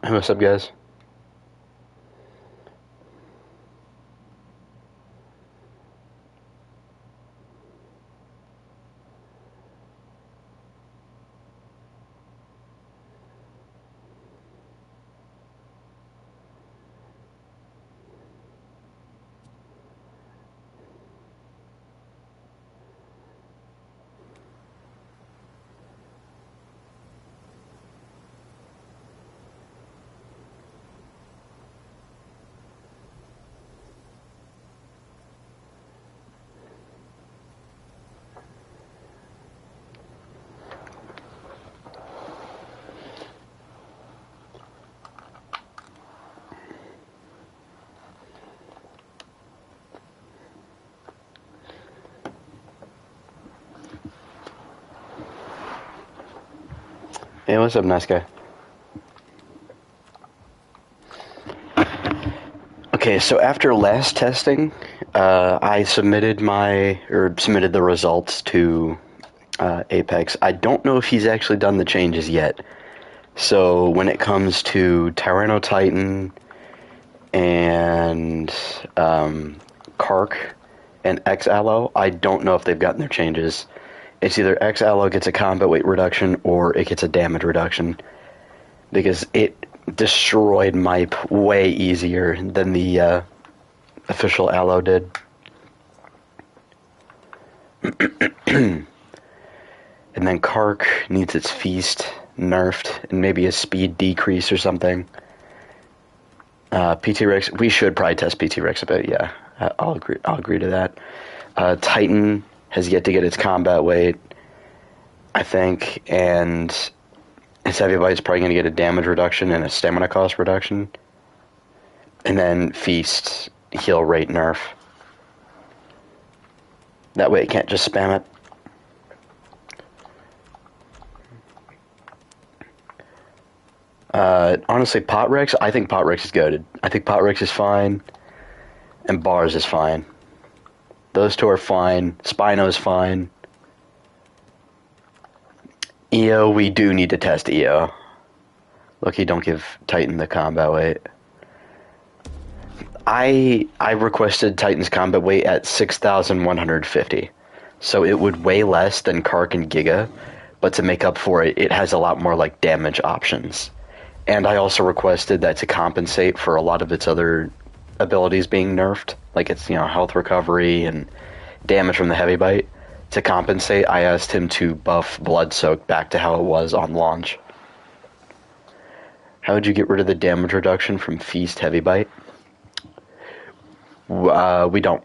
Hey, what's up, guys? Hey, what's up, nice guy? Okay, so after last testing, I submitted the results to Apex. I don't know if he's actually done the changes yet. So when it comes to Tyranno Titan and Kark and X Allo, I don't know if they've gotten their changes. It's either X Allo gets a combat weight reduction or it gets a damage reduction, because it destroyed Mipe way easier than the official Allo did. And then Kark needs its Feast nerfed and maybe a speed decrease or something. PT Rex, we should probably test PT Rex a bit. Yeah, I'll agree to that. Titan has yet to get its combat weight, I think, and its heavy bite is probably going to get a damage reduction and a stamina cost reduction. And then Feast, heal rate nerf. That way it can't just spam it. Honestly, Pot Rex, I think Pot Rex is goated. I think Pot Rex is fine, and Bars is fine. Those two are fine. Spino's fine. EO, we do need to test EO. Lucky don't give Titan the combat weight. I requested Titan's combat weight at 6,150. So it would weigh less than Kark and Giga, but to make up for it, it has a lot more like damage options. And I also requested that to compensate for a lot of its other abilities being nerfed, like its, health recovery and damage from the heavy bite. To compensate, I asked him to buff Blood Soak back to how it was on launch. How would you get rid of the damage reduction from Feast Heavy Bite? We don't.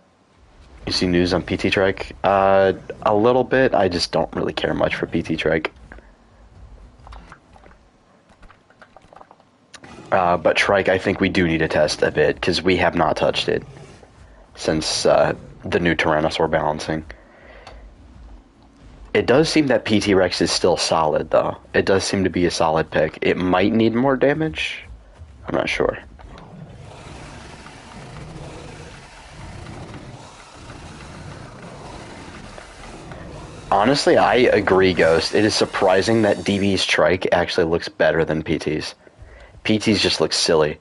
You see news on PT Trike? A little bit. I just don't really care much for PT Trike. But Trike, I think we do need to test a bit, because we have not touched it since the new Tyrannosaur balancing. It does seem that PT Rex is still solid, though. It does seem to be a solid pick. It might need more damage. I'm not sure. Honestly, I agree, Ghost. It is surprising that DB's Trike actually looks better than PT's. PT's just looks silly.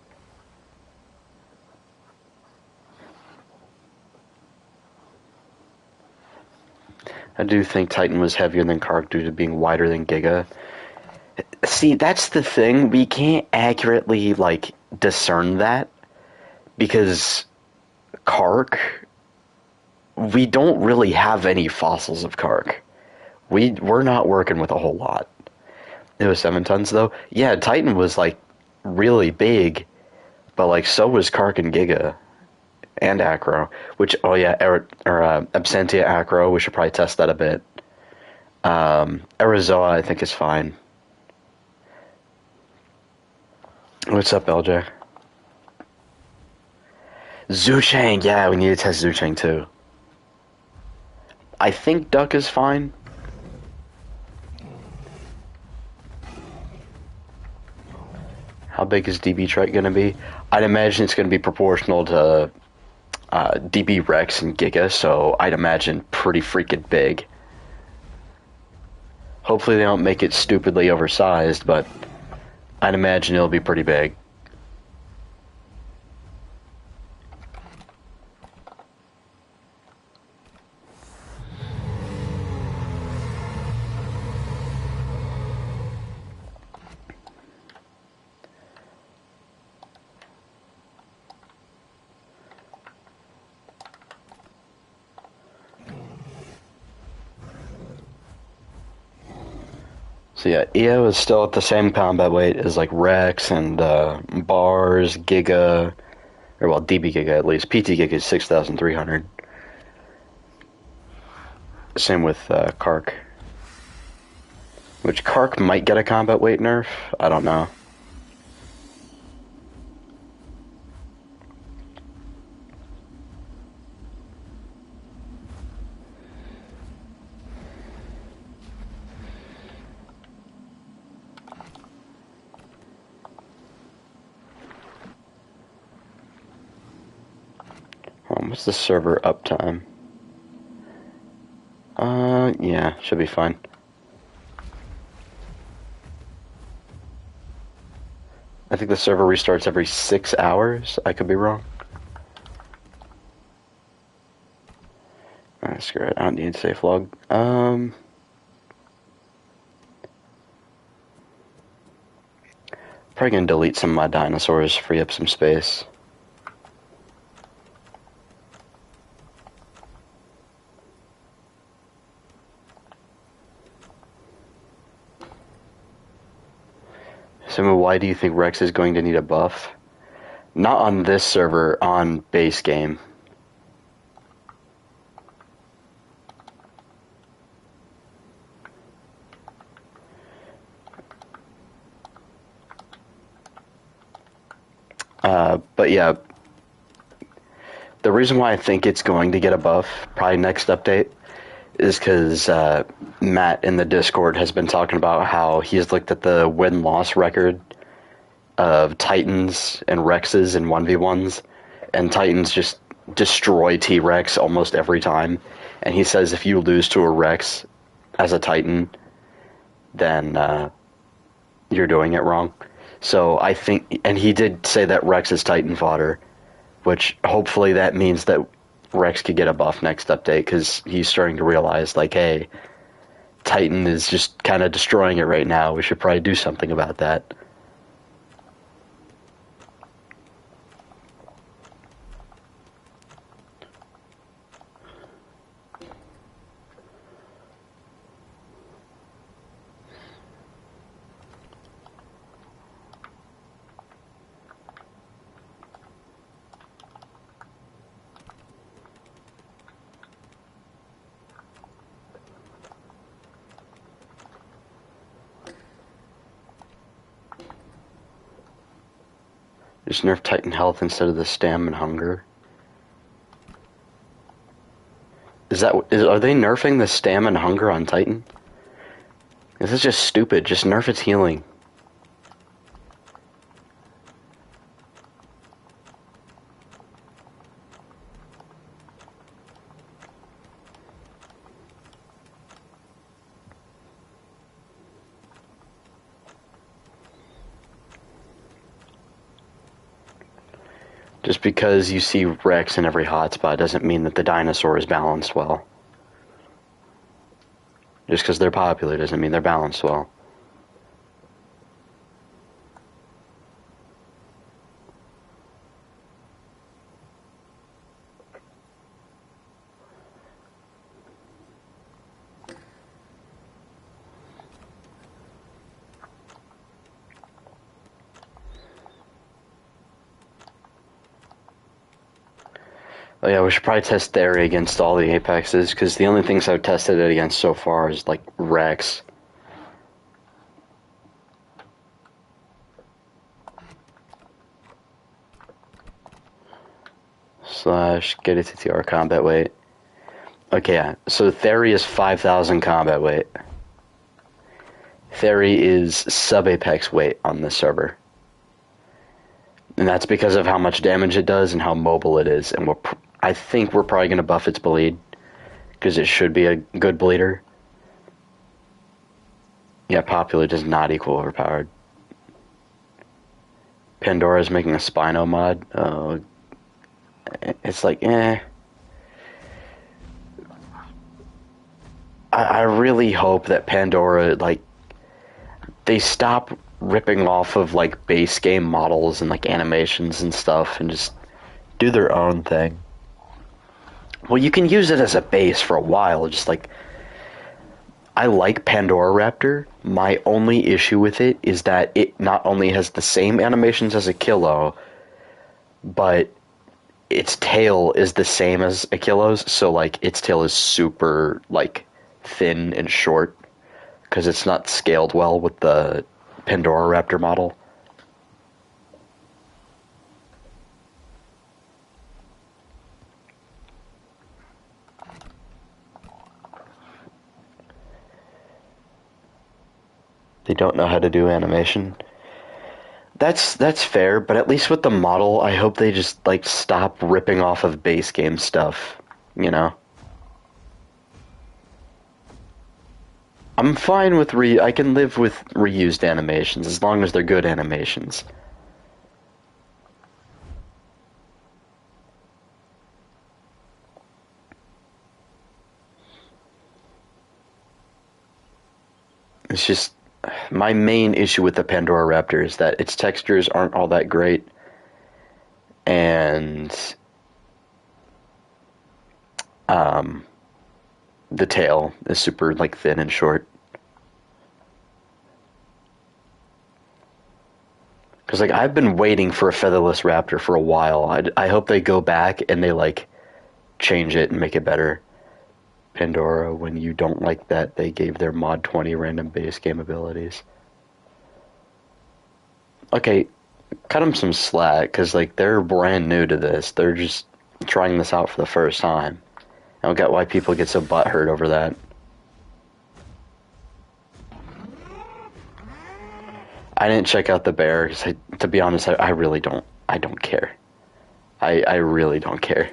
I do think Titan was heavier than Kark due to being wider than Giga. See, that's the thing. We can't accurately, discern that, because Kark, we don't really have any fossils of Kark. We're not working with a whole lot. It was 7 tons, though. Yeah, Titan was, really big, but, so was Kark and Giga. And Acro, which, Absentia Acro, we should probably test that a bit. Arizoa, I think, is fine. What's up, LJ? Zuchang, yeah, we need to test Zuchang, too. I think Duck is fine. How big is DB Trike going to be? I'd imagine it's going to be proportional to DB Rex and Giga, so I'd imagine pretty freaking big. Hopefully they don't make it stupidly oversized, but I'd imagine it'll be pretty big. So yeah, EO is still at the same combat weight as like Rex and Bars, Giga, or well, DB Giga at least. PT Giga is 6,300. Same with Kark. Which Kark might get a combat weight nerf. I don't know. What's the server uptime? Yeah, should be fine. I think the server restarts every 6 hours. I could be wrong. Alright, screw it. I don't need safe log. Probably gonna delete some of my dinosaurs, free up some space. So why do you think Rex is going to need a buff? Not on this server, on base game. But yeah, the reason why I think it's going to get a buff, probably next update, is because Matt in the Discord has been talking about how he's looked at the win-loss record of Titans and Rexes in 1v1s, and Titans just destroy T-Rex almost every time. And he says if you lose to a Rex as a Titan, then you're doing it wrong. So I think, and he did say that Rex is Titan fodder, which hopefully that means that Rex could get a buff next update, because he's starting to realize, like, hey, Titan is just kind of destroying it right now. We should probably do something about that. Just nerf Titan health instead of the stam and hunger. Are they nerfing the stam and hunger on Titan? This is just stupid. Just nerf its healing. Just because you see Rex in every hotspot doesn't mean that the dinosaur is balanced well. Just because they're popular doesn't mean they're balanced well. Oh yeah, we should probably test Theory against all the Apexes, because the only things I've tested it against so far is, like, Rex. Slash get a TTR combat weight. Okay, yeah, so Theory is 5,000 combat weight. Theory is sub-Apex weight on this server. And that's because of how much damage it does and how mobile it is, and I think we're probably going to buff its bleed, because it should be a good bleeder. Yeah, popular does not equal overpowered. Pandora's making a Spino mod. It's like, eh. I really hope that Pandora, like, they stop ripping off of, like, base game models and, like, animations and stuff and just do their own thing. Well, you can use it as a base for a while, just like, I like Pandora Raptor. My only issue with it is that it not only has the same animations as Aquilo, but its tail is the same as Aquilo's, so, like, its tail is super, like, thin and short, because it's not scaled well with the Pandora Raptor model. They don't know how to do animation. That's fair, but at least with the model, I hope they just, like, stop ripping off of base game stuff, you know? I'm fine with I can live with reused animations as long as they're good animations. It's just my main issue with the Pandora Raptor is that its textures aren't all that great, and um, the tail is super, like, thin and short. Because, like, I've been waiting for a featherless raptor for a while. I hope they go back and they, like, change it and make it better. Pandora, when you don't like that, they gave their mod 20 random base game abilities. Okay, cut them some slack, because, like, they're brand new to this. They're just trying this out for the first time. I don't get why people get so butthurt over that. I didn't check out the bear, because, to be honest, I really don't. I don't care. I really don't care.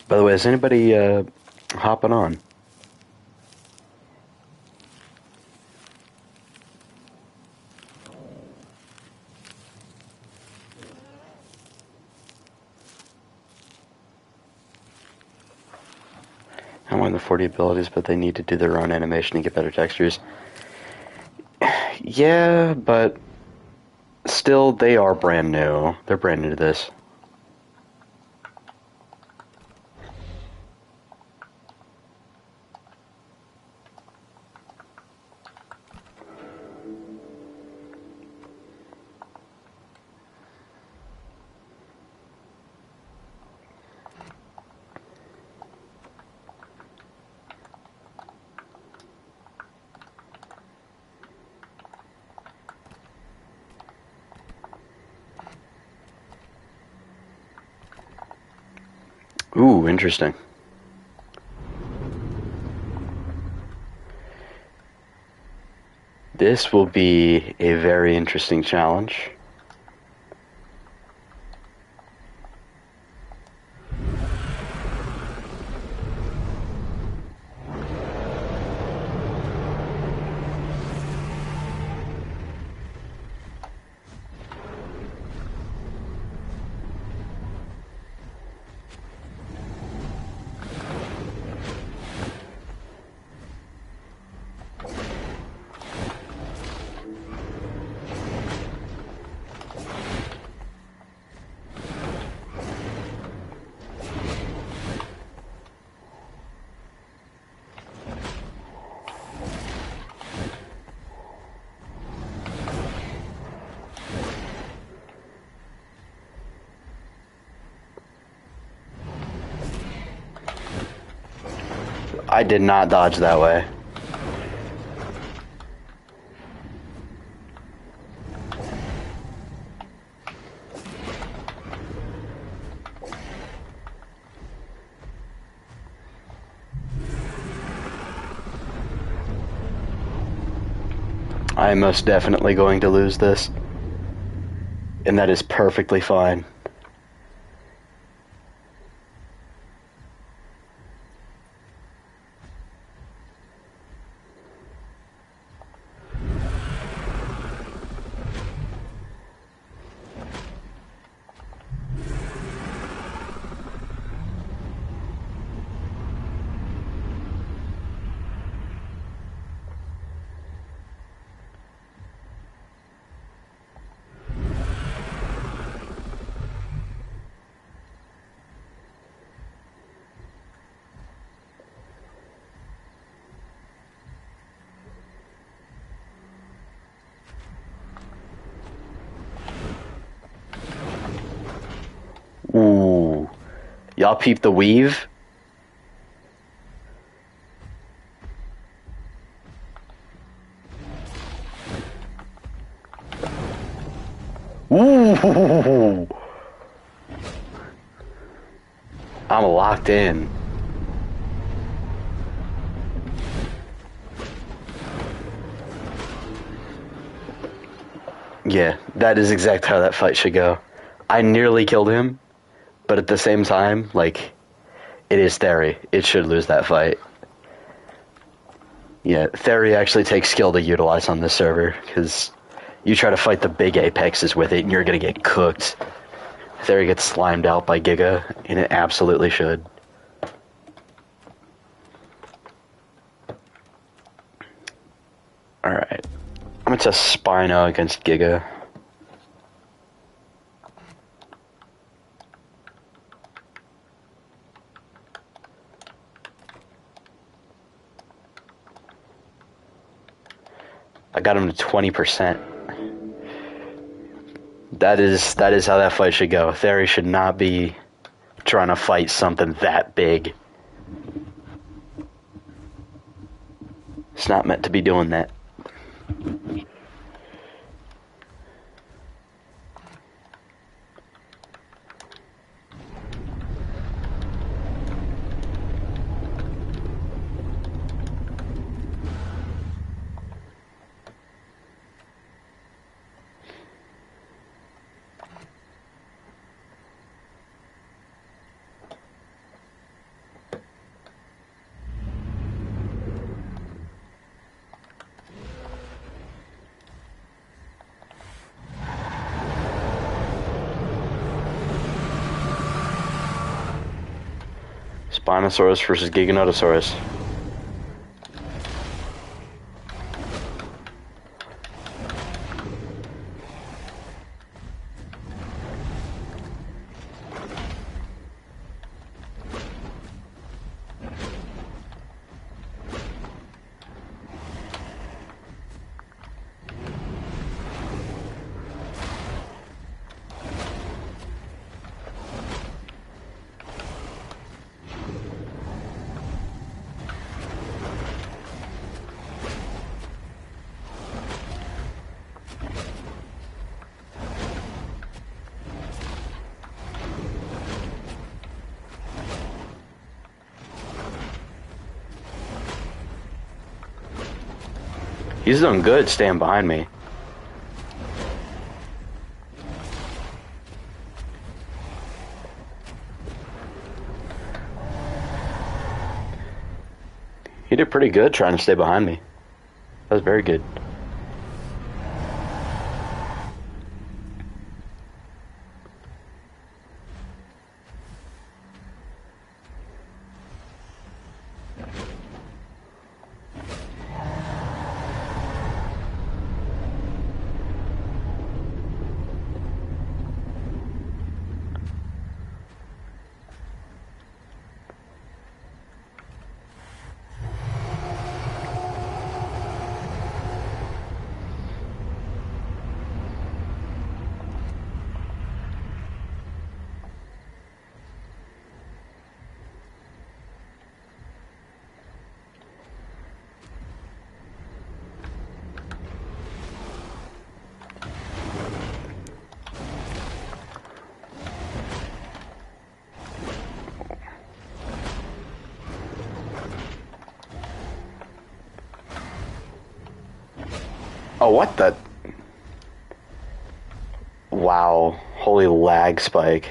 By the way, is anybody hopping on? I want the 40 abilities, but they need to do their own animation to get better textures. Yeah, but still, they are brand new. They're brand new to this. Ooh, interesting. This will be a very interesting challenge. I did not dodge that way. I am most definitely going to lose this. And that is perfectly fine. Y'all peep the weave? Ooh! I'm locked in. Yeah, that is exactly how that fight should go. I nearly killed him, but at the same time, like, it is Theory. It should lose that fight. Yeah, Theory actually takes skill to utilize on this server, because you try to fight the big apexes with it, and you're gonna get cooked. Theory gets slimed out by Giga, and it absolutely should. Alright. I'm gonna test Spino against Giga. I got him to 20%. That is how that fight should go. Theory should not be trying to fight something that big. It's not meant to be doing that. Spinosaurus versus Giganotosaurus. He's doing good staying behind me. He did pretty good trying to stay behind me. That was very good. Oh, what the? Wow. Holy lag spike.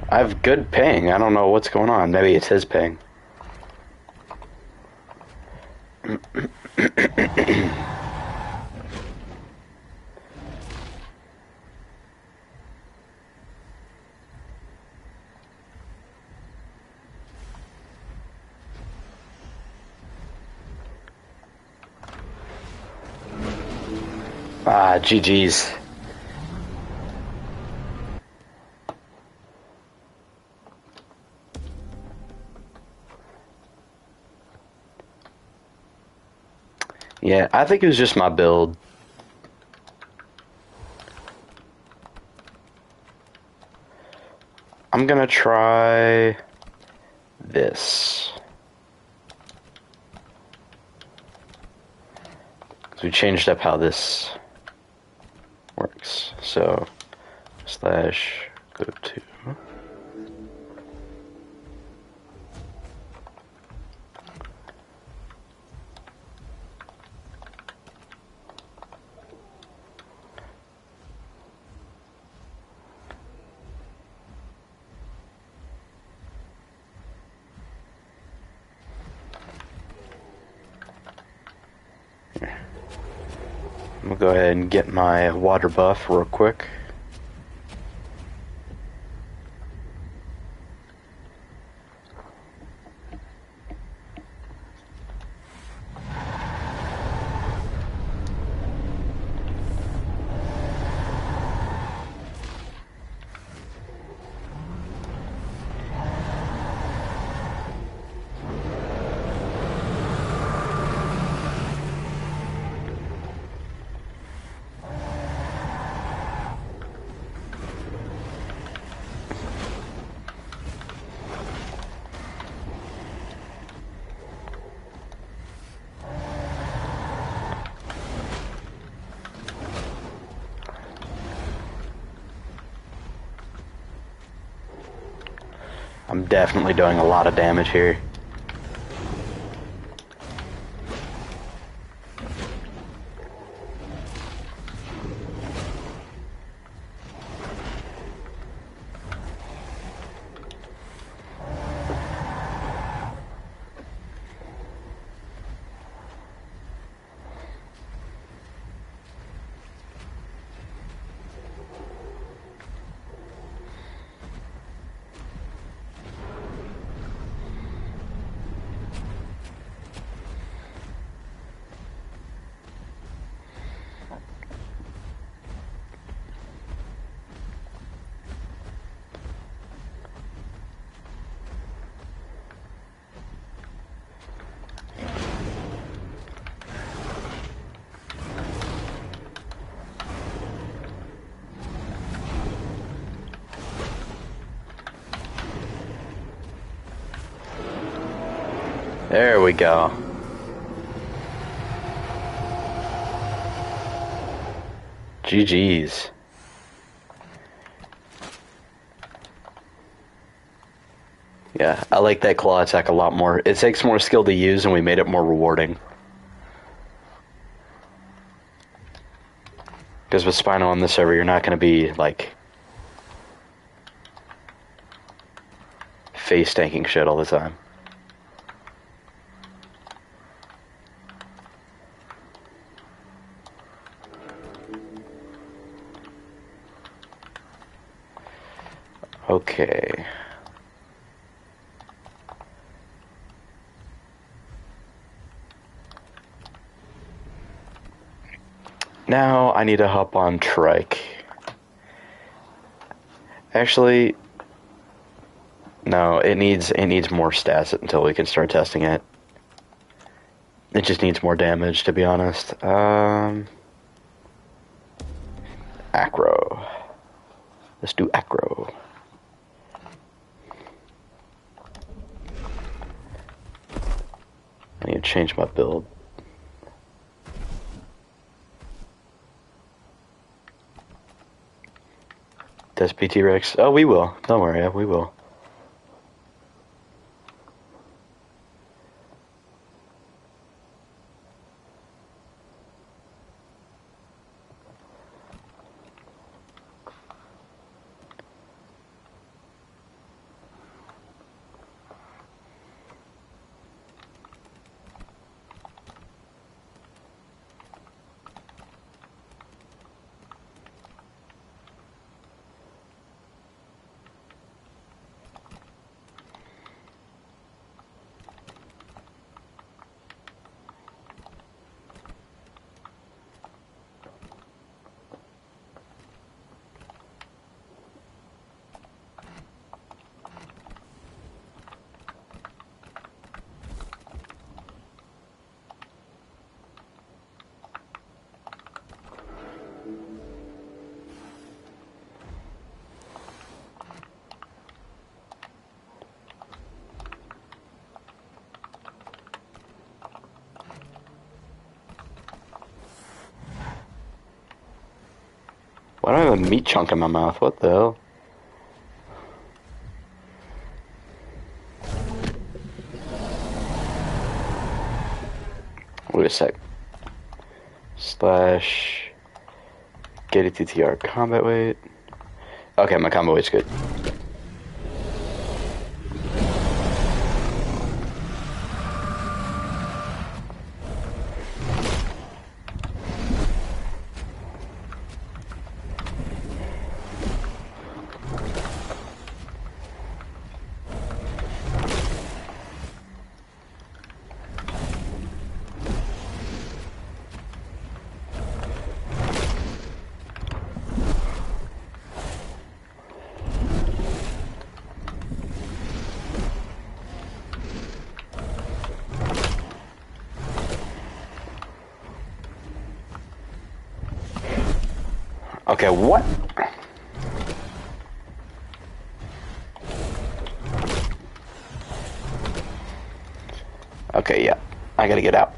I have good ping. I don't know what's going on. Maybe it's his ping. Ah, GG's. Yeah, I think it was just my build. I'm gonna try this. So we changed up how this works. So, slash go to. I'm gonna go ahead and get my water buff real quick. I'm definitely doing a lot of damage here. There we go. GG's. Yeah, I like that claw attack a lot more. It takes more skill to use, and we made it more rewarding. Because with Spino on this server, you're not going to be, like, face tanking shit all the time. Okay. Now I need to hop on Trike. Actually, no, it needs more stats until we can start testing it. It just needs more damage, to be honest. Acro. Let's do Acro. I need to change my build. Does PT Rex? Oh, we will. Don't worry, we will. Why do I have a meat chunk in my mouth? What the hell? Wait a sec. Slash get a TTR combat weight. Okay, my combat weight's good. Okay, what? Okay, yeah. I gotta get out.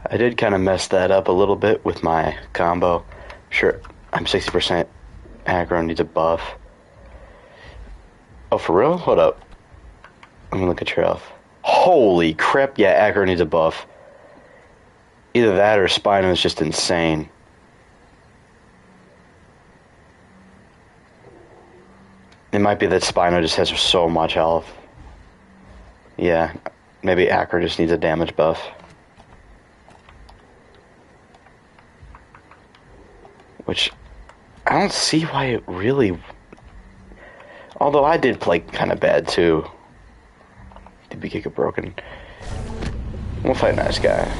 I did kind of mess that up a little bit with my combo. Sure, I'm 60% aggro, needs a buff. Oh, for real? Hold up. Let me look at your health. Holy crap, yeah, aggro needs a buff. Either that or Spino is just insane. It might be that Spino just has so much health. Yeah, maybe aggro just needs a damage buff. Which, I don't see why it really... Although I did play kind of bad, too. Did we kick it broken? We'll fight a nice guy.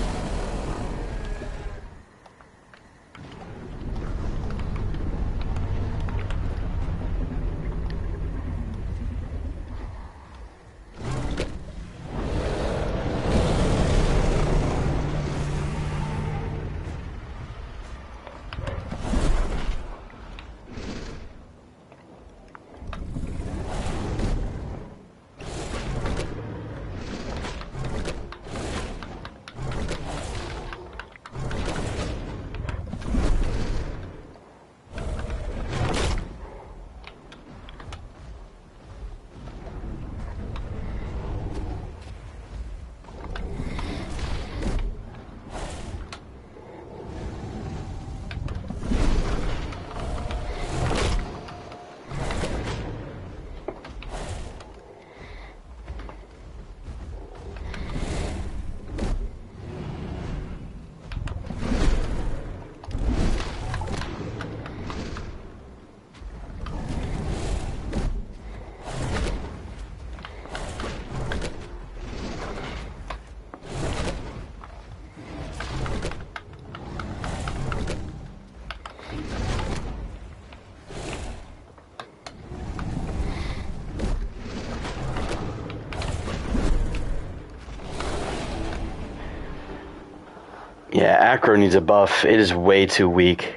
Yeah, Acro needs a buff. It is way too weak.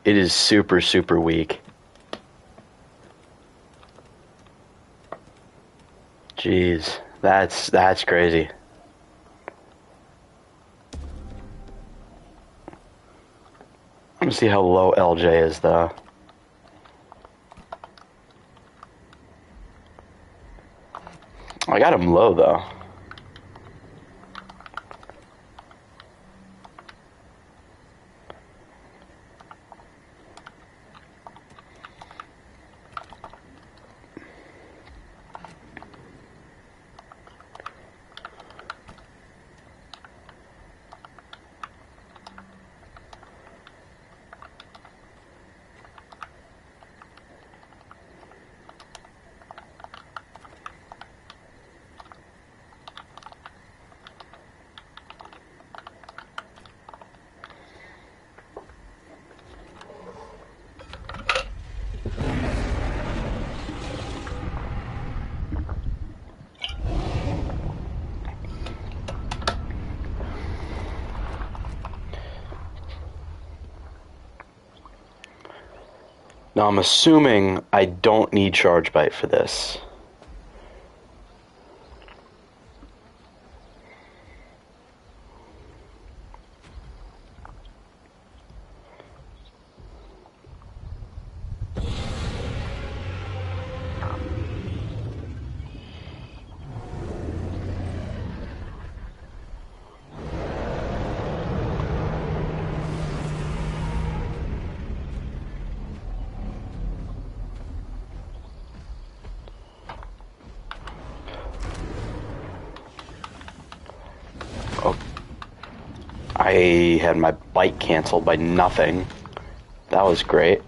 It is super, super weak. Jeez, that's crazy. Let me see how low LJ is, though. I got him low, though. Now I'm assuming I don't need Charge Bite for this. I had my bite canceled by nothing. That was great.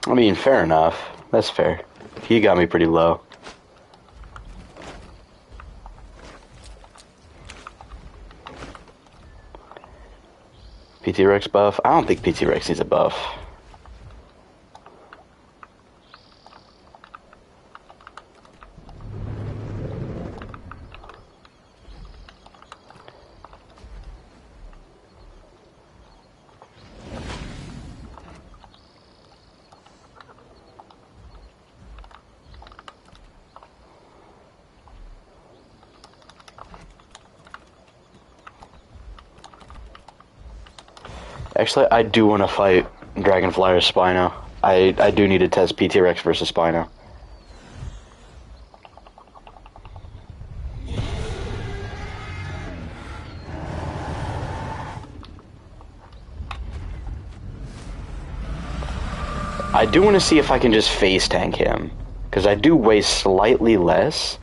I mean, fair enough. That's fair. He got me pretty low. PT Rex buff? I don't think PT Rex needs a buff. Actually, I do want to fight Dragonfly or Spino. I do need to test PT Rex versus Spino. I do want to see if I can just face tank him, because I do weigh slightly less.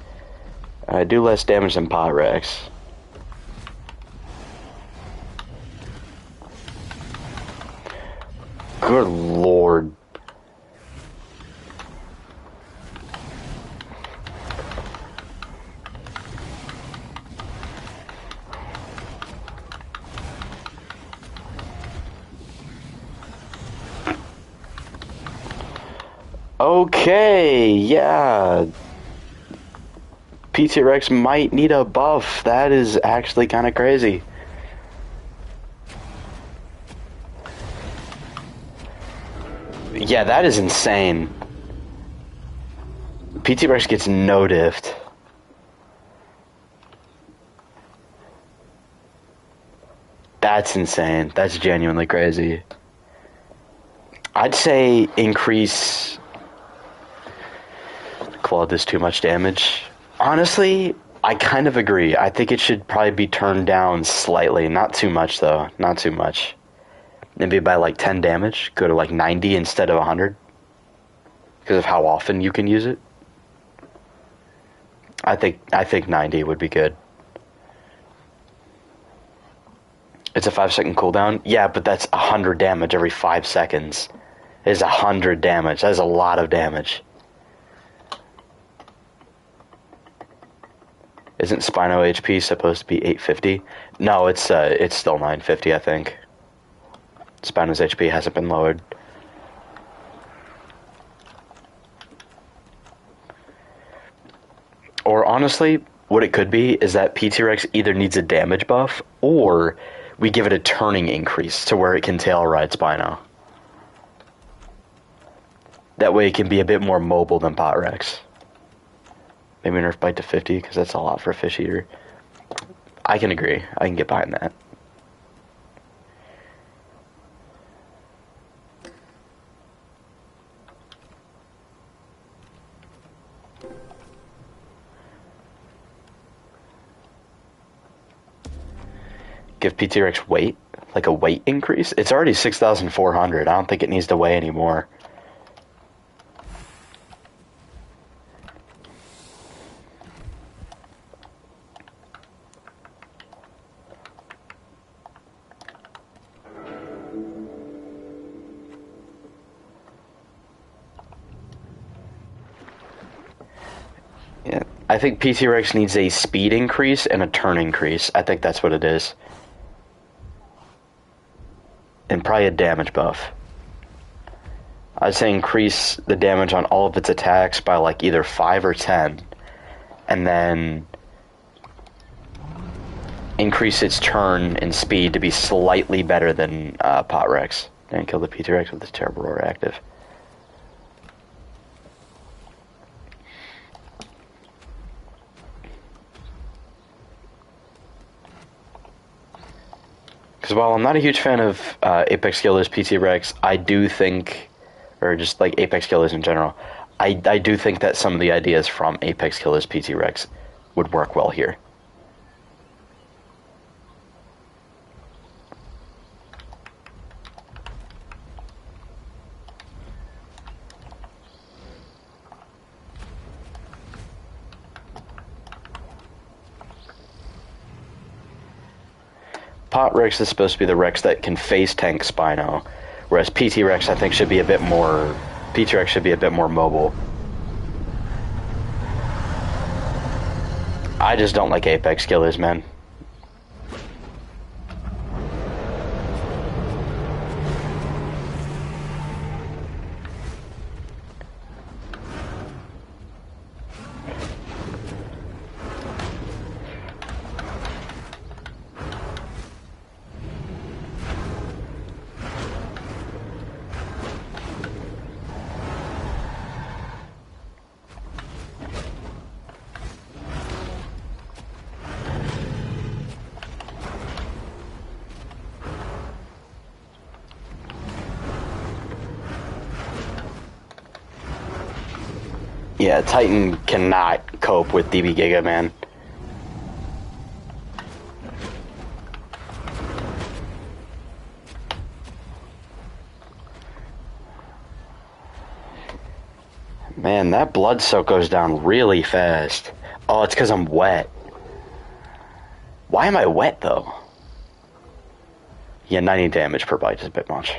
I do less damage than Pot Rex. Good lord. Okay, yeah. PT Rex might need a buff. That is actually kind of crazy. Yeah, that is insane. PT Rex gets no diffed. That's insane. That's genuinely crazy. I'd say increase Claude does too much damage. Honestly, I kind of agree. I think it should probably be turned down slightly. Not too much, though. Not too much. Maybe by like 10 damage. Go to like 90 instead of 100. Because of how often you can use it. I think 90 would be good. It's a 5-second cooldown? Yeah, but that's 100 damage every 5 seconds. It is 100 damage. That is a lot of damage. Isn't Spino HP supposed to be 850? No, it's still 950, I think. Spino's HP hasn't been lowered. Or honestly, what it could be is that PT Rex either needs a damage buff, or we give it a turning increase to where it can tail ride Spino. That way it can be a bit more mobile than Pot Rex. Maybe nerf bite to 50, because that's a lot for a fish eater. I can agree. I can get behind that. Give PT Rex weight? Like a weight increase? It's already 6,400. I don't think it needs to weigh anymore. Yeah, I think PT Rex needs a speed increase and a turn increase. I think that's what it is. And probably a damage buff. I'd say increase the damage on all of its attacks by like either 5 or 10. And then increase its turn and speed to be slightly better than Pot Rex. And kill the PT Rex with this terrible roar active. Because while I'm not a huge fan of Apex Killers PT Rex, I do think, or just like Apex Killers in general, I do think that some of the ideas from Apex Killers PT Rex would work well here. Pot Rex is supposed to be the Rex that can face tank Spino, whereas PT Rex I think should be a bit more. PT Rex should be a bit more mobile. I just don't like Apex Killers, man. Yeah, Titan cannot cope with DB Giga, man. Man, that blood soak goes down really fast. Oh, it's because I'm wet. Why am I wet, though? Yeah, 90 damage per bite is a bit much.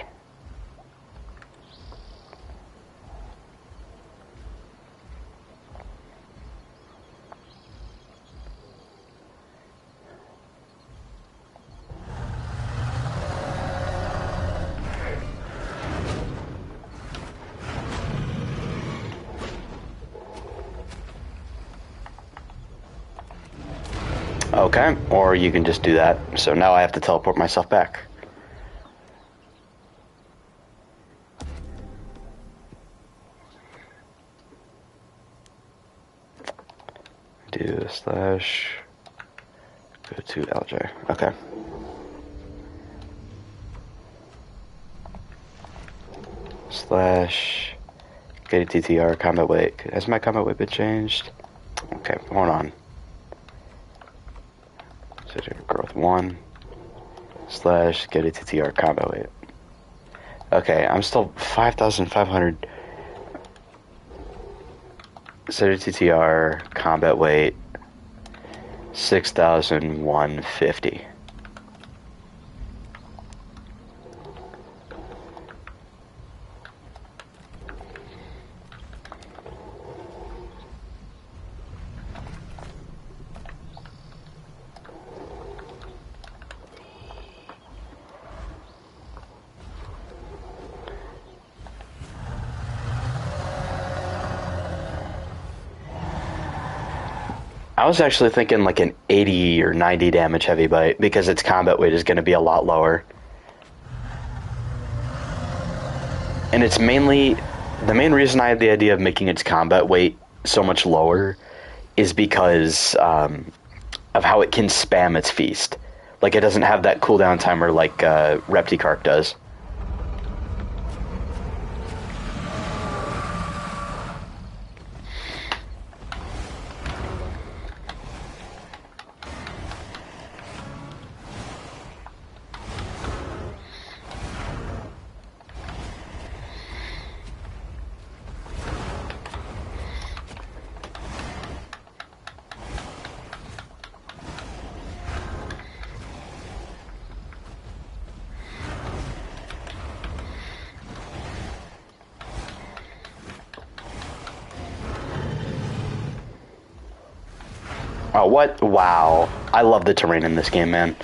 Okay, or you can just do that. So now I have to teleport myself back. Do slash go to LJ. Okay. Slash get a TTR combat weight. Has my combat weight been changed? Okay, hold on. So growth 1 slash get a TTR combat weight. Okay, I'm still 5,500. Set a TTR combat weight 6,150. I was actually thinking like an 80 or 90 damage heavy bite because its combat weight is going to be a lot lower. And it's mainly, the main reason I had the idea of making its combat weight so much lower is because of how it can spam its feast. Like it doesn't have that cooldown timer like Repticarp does. Oh, what? Wow. I love the terrain in this game, man.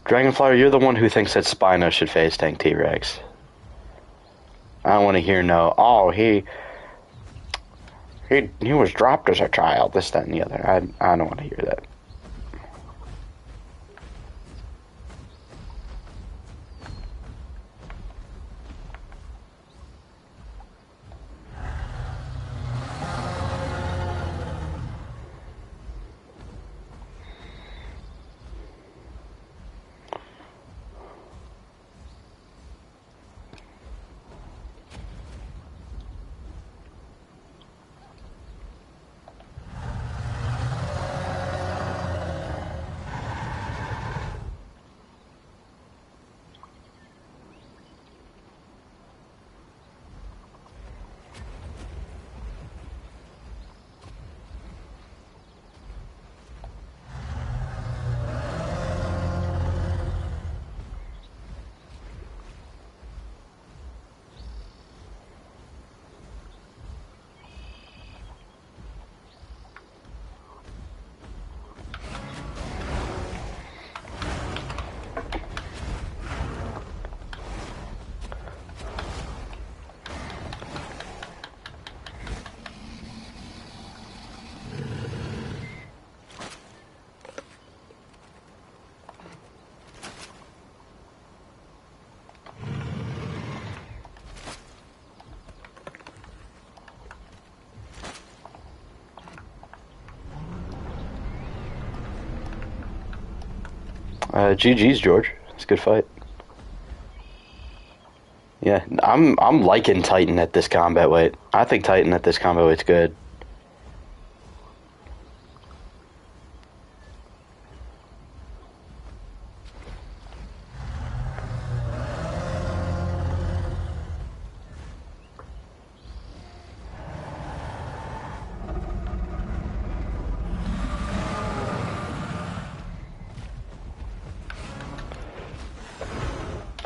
Dragonflyer, you're the one who thinks that Spino should phase tank T-Rex. I don't want to hear no, oh, he was dropped as a child, this, that, and the other. I don't want to hear that. GG's, George. It's a good fight. Yeah, I'm liking Titan at this combat weight. I think Titan at this combat weight's good.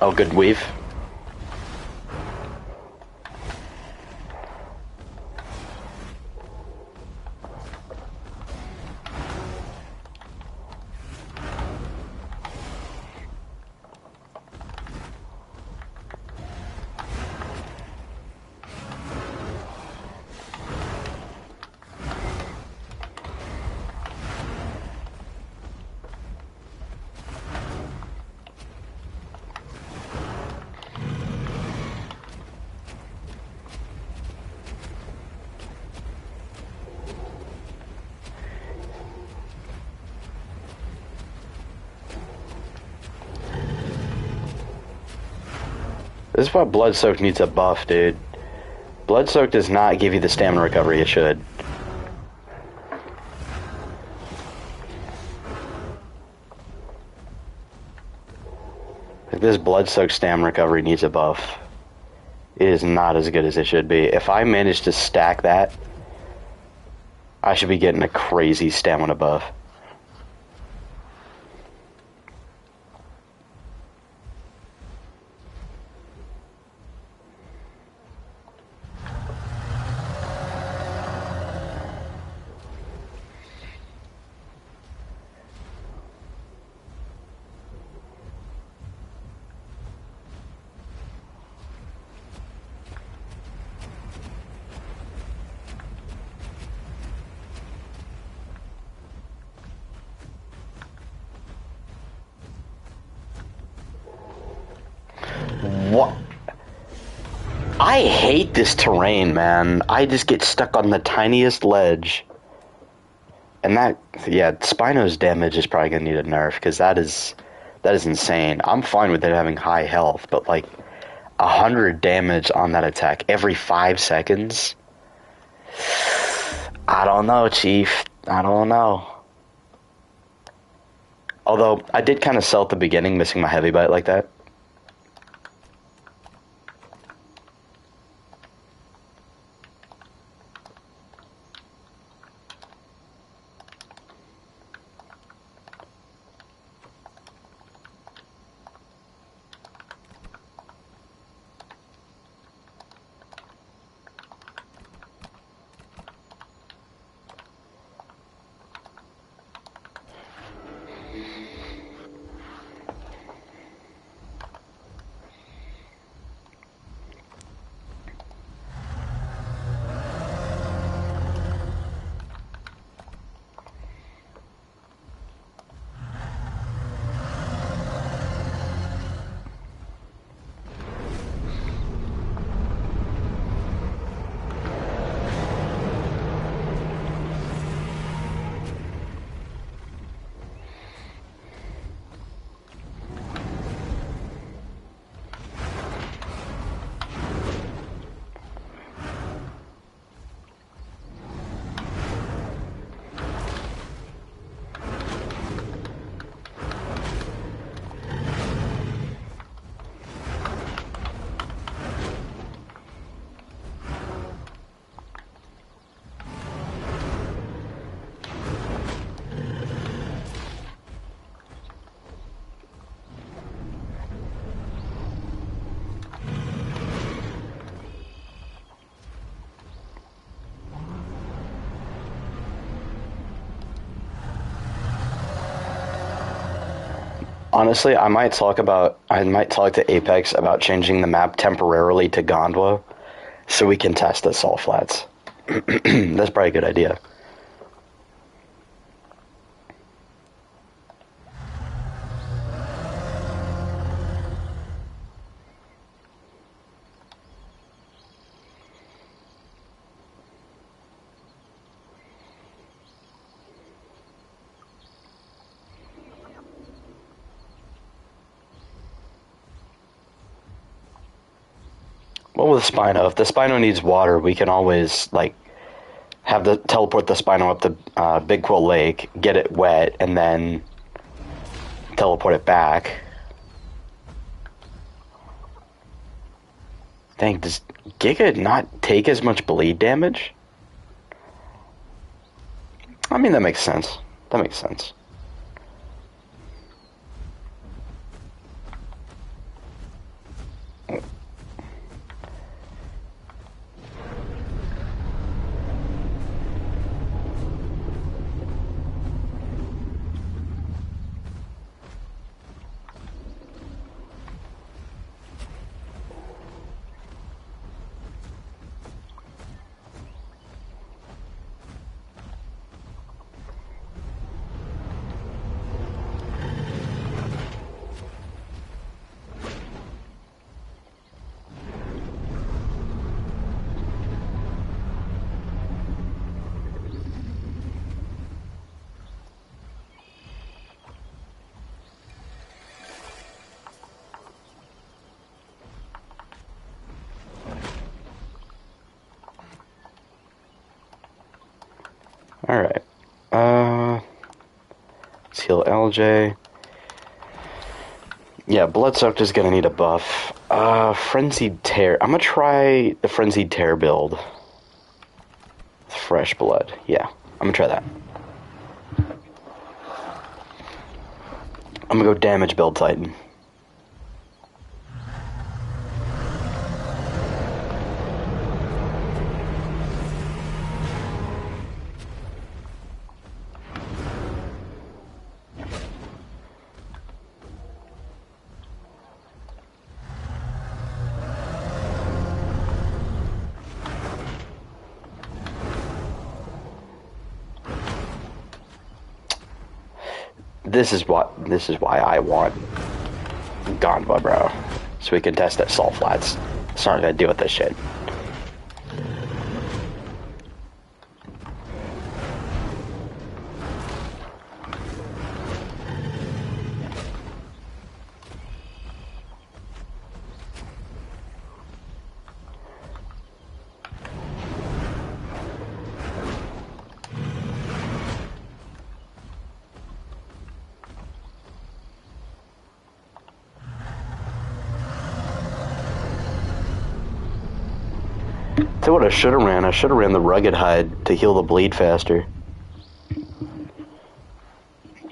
Oh, good weave. This is why Blood Soak needs a buff, dude. Blood Soak does not give you the stamina recovery it should. Like, this Blood Soak stamina recovery needs a buff. It is not as good as it should be. If I manage to stack that, I should be getting a crazy stamina buff. What? I hate this terrain, man. I just get stuck on the tiniest ledge. And yeah, Spino's damage is probably gonna need a nerf because that is insane. I'm fine with it having high health, but like 100 damage on that attack every 5 seconds. I don't know, Chief. I don't know. Although I did kind of sell at the beginning, missing my heavy bite like that. Honestly, I might talk to Apex about changing the map temporarily to Gondwa so we can test the salt flats. That's probably a good idea. Well, with Spino, if the Spino needs water, we can always like teleport the Spino up to Big Quill Lake, get it wet, and then teleport it back. Dang, does Giga not take as much bleed damage? I mean, that makes sense. That makes sense. Alright. Let's heal LJ. Yeah, Bloodsoaked is gonna need a buff. Frenzied Tear. I'm gonna try the Frenzied Tear build. Fresh blood. Yeah, I'm gonna try that. I'm gonna go damage build Titan. This is why I want Gondwa, bro. So we can test at salt flats. It's not gonna deal with this shit. tell you what I should have ran. I should have ran the rugged hide to heal the bleed faster.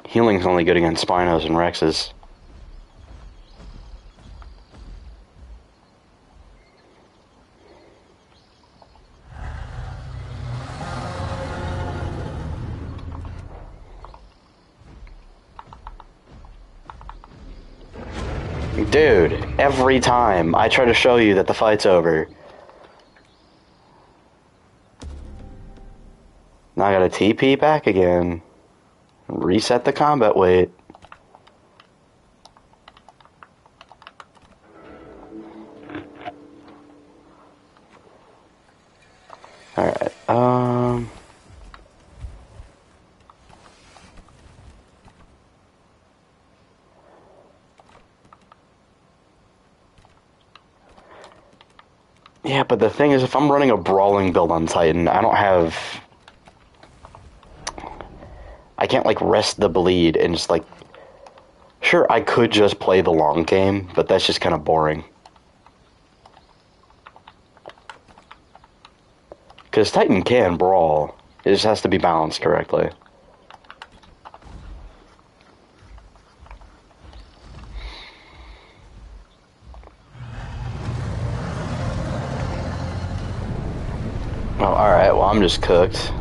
Healing's only good against Spinos and Rexes. Dude, every time I try to show you that the fight's over. Now I gotta TP back again. Reset the combat weight. Alright, yeah, but the thing is, if I'm running a brawling build on Titan, I don't have... I can't, like, rest the bleed and just, like... Sure, I could just play the long game, but that's just kind of boring. Because Titan can brawl. It just has to be balanced correctly. Oh, alright, well, I'm just cooked.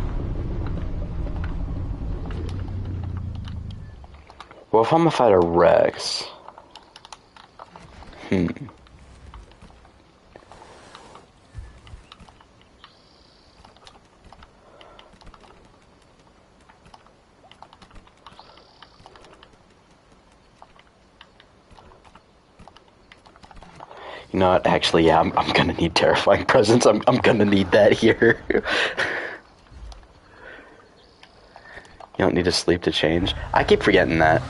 Well, if I'm gonna fight a Rex... You know what? Actually, yeah, I'm gonna need Terrifying Presence. I'm gonna need that here. You don't need to sleep to change. I keep forgetting that.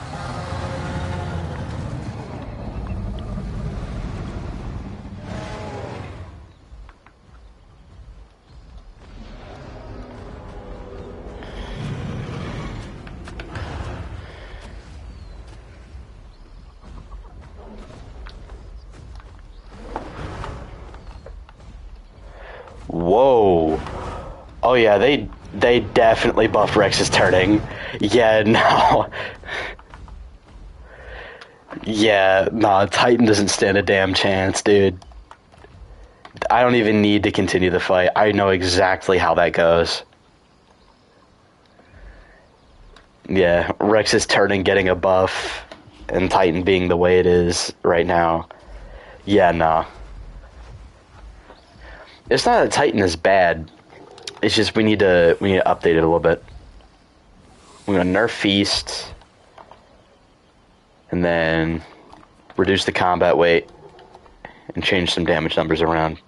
Whoa. Oh yeah, they definitely buff Rex's turning. Yeah, no. Yeah, nah, Titan doesn't stand a damn chance, dude. I don't even need to continue the fight. I know exactly how that goes. Yeah, Rex's turning getting a buff, and Titan being the way it is right now. Yeah, nah. It's not that Titan is bad. It's just we need to update it a little bit. We're gonna nerf Feast, and then reduce the combat weight, and change some damage numbers around.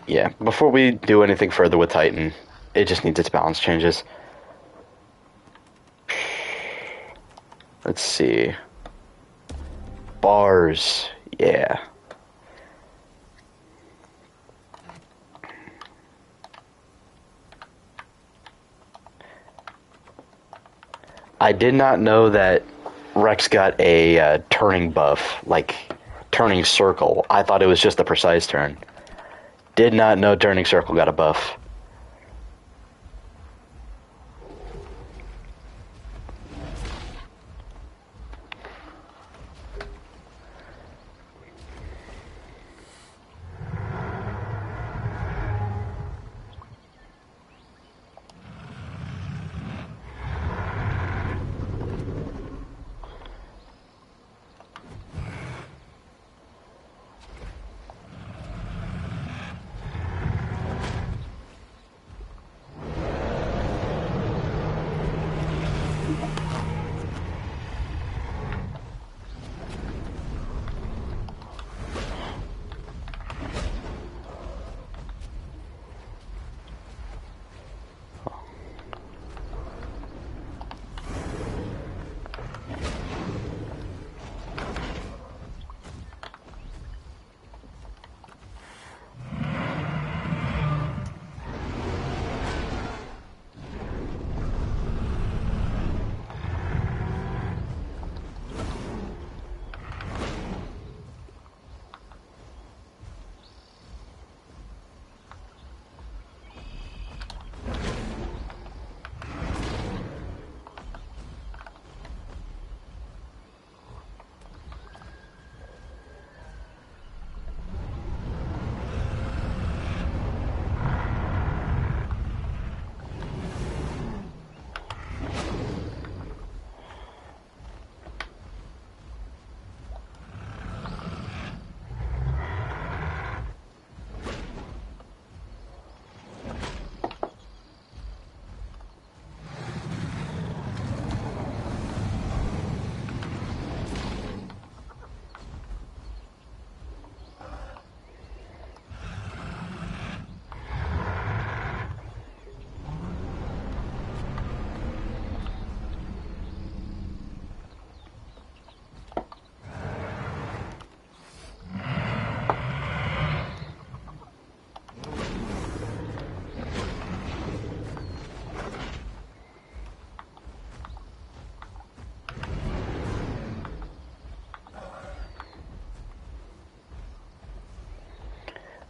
Yeah, before we do anything further with Titan, it just needs its balance changes. Let's see. Bars, yeah. I did not know that Rex got a turning buff, like turning circle. I thought it was just the precise turn. Did not know turning circle got a buff.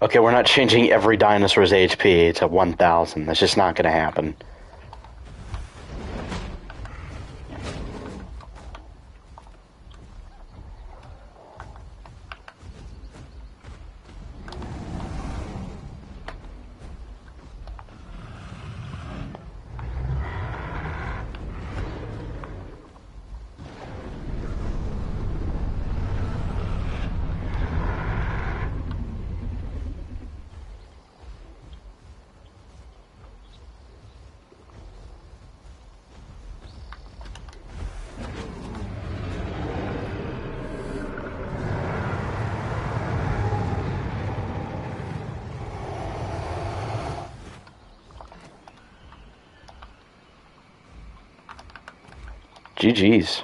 Okay, we're not changing every dinosaur's HP to 1,000. That's just not gonna happen. GG's.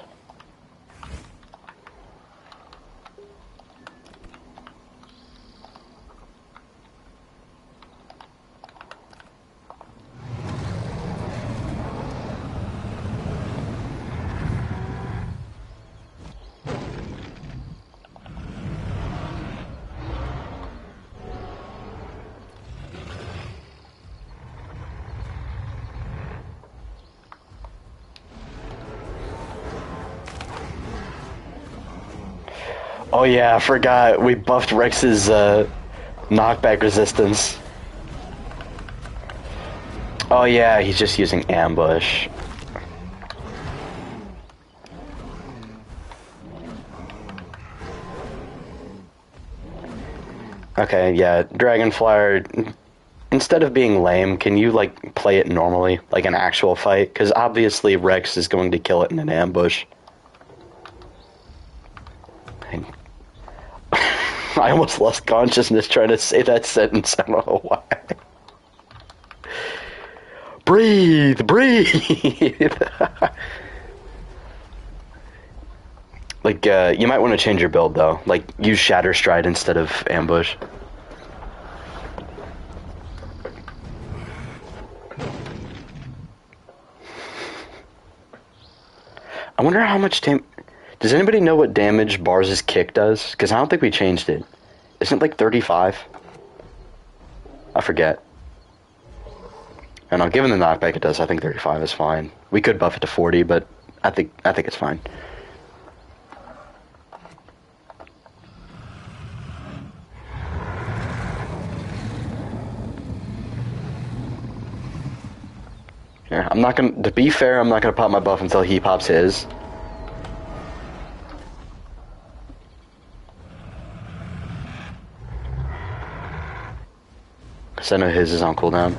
Oh yeah, I forgot. We buffed Rex's knockback resistance. Oh yeah, he's just using ambush. Okay, yeah, Dragonflyer, instead of being lame, can you, like, play it normally, like an actual fight? Because obviously Rex is going to kill it in an ambush. I almost lost consciousness trying to say that sentence, I don't know why. Breathe! Breathe! Like, you might want to change your build, though. Like, use Shatter Stride instead of Ambush. I wonder how much does anybody know what damage Bars' kick does? Because I don't think we changed it. Isn't it like 35? I forget. And given the knockback it does, I think 35 is fine. We could buff it to 40, but I think it's fine. Yeah, I'm not gonna. To be fair, I'm not gonna pop my buff until he pops his. Because I know his is on cooldown.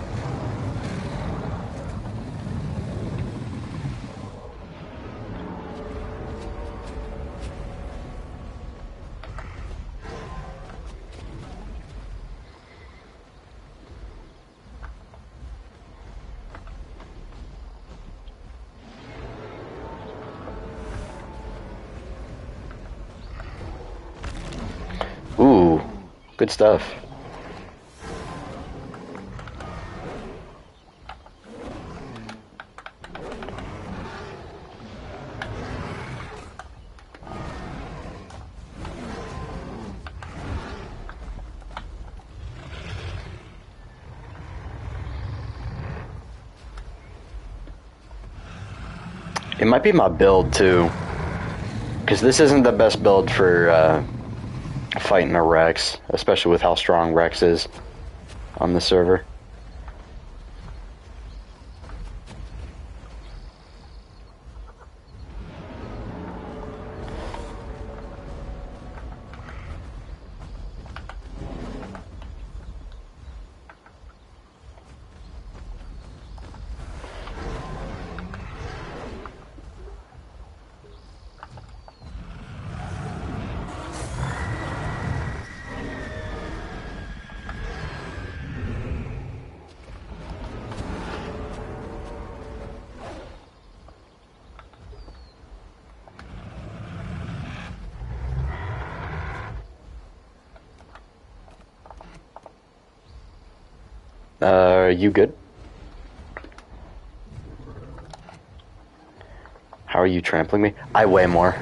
Ooh, good stuff. It might be my build too, because this isn't the best build for fighting a Rex, especially with how strong Rex is on the server. Are you good? How are you trampling me? I weigh more.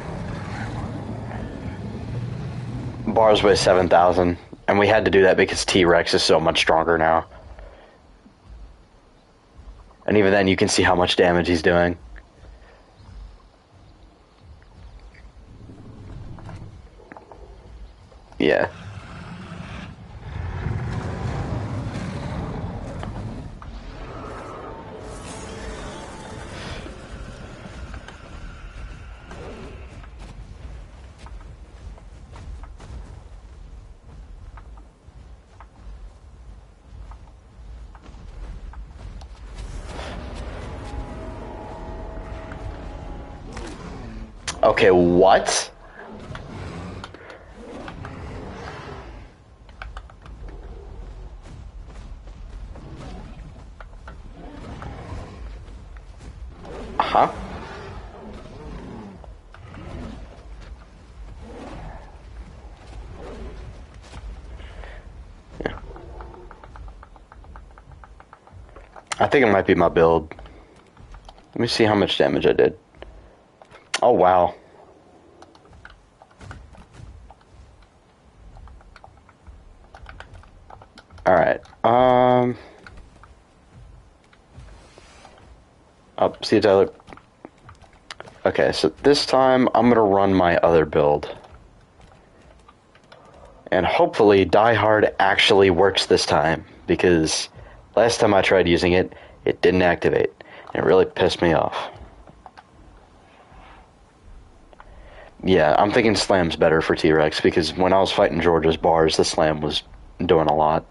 Bars weigh 7,000. And we had to do that because T-Rex is so much stronger now. And even then, you can see how much damage he's doing. Yeah. Okay, what? Huh? Yeah. I think it might be my build. Let me see how much damage I did. Oh, wow. Alright, oh, see, Tyler. Okay, so this time I'm gonna run my other build. And hopefully Die Hard actually works this time, because last time I tried using it, it didn't activate. It really pissed me off. Yeah, I'm thinking Slam's better for T-Rex, because when I was fighting George's bars, the Slam was doing a lot.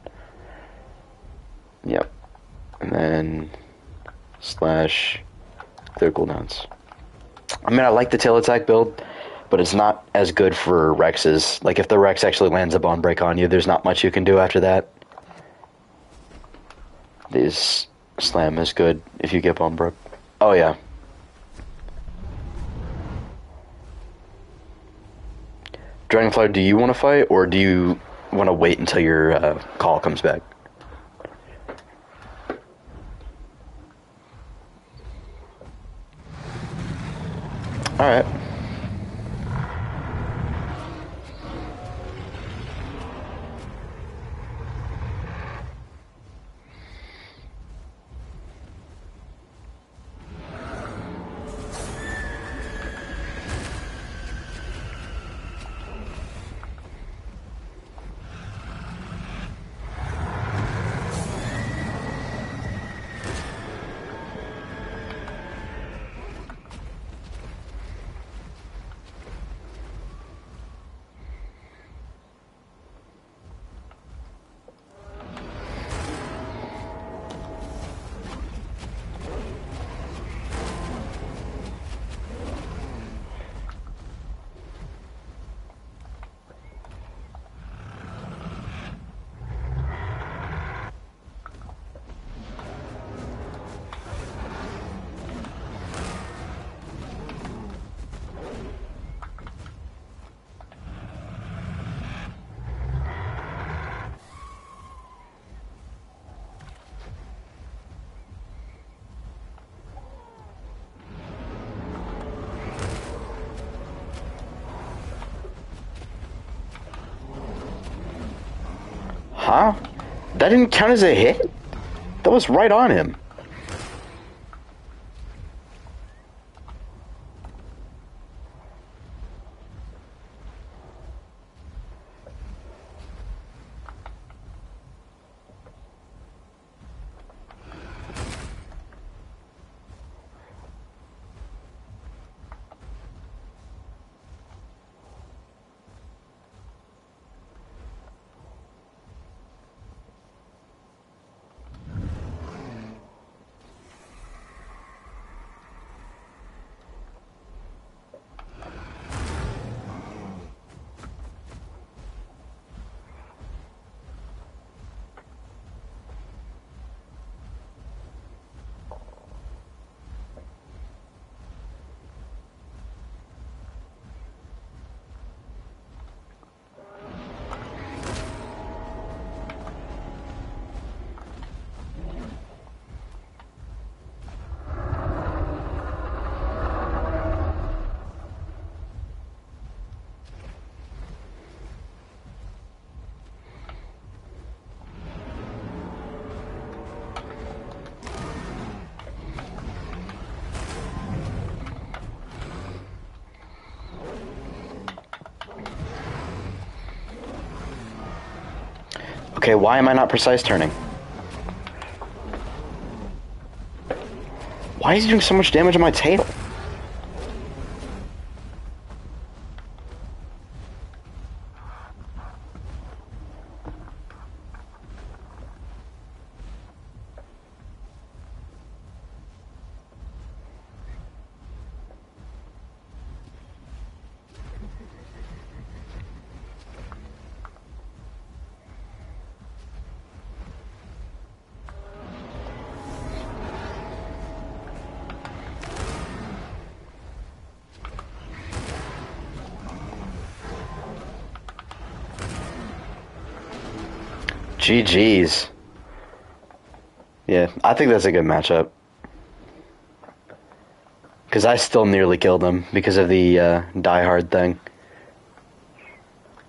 Yep. And then slash clear cooldowns. I mean, I like the tail attack build, but it's not as good for Rexes. Like, if the Rex actually lands a bone break on you, there's not much you can do after that. This Slam is good if you get bone broke. Oh, yeah. Dragonfly, do you want to fight, or do you want to wait until your call comes back? Alright. Huh? That didn't count as a hit? That was right on him. Okay, why am I not precise turning? Why is he doing so much damage on my tail? GG's. Yeah, I think that's a good matchup. Because I still nearly killed him because of the Die Hard thing.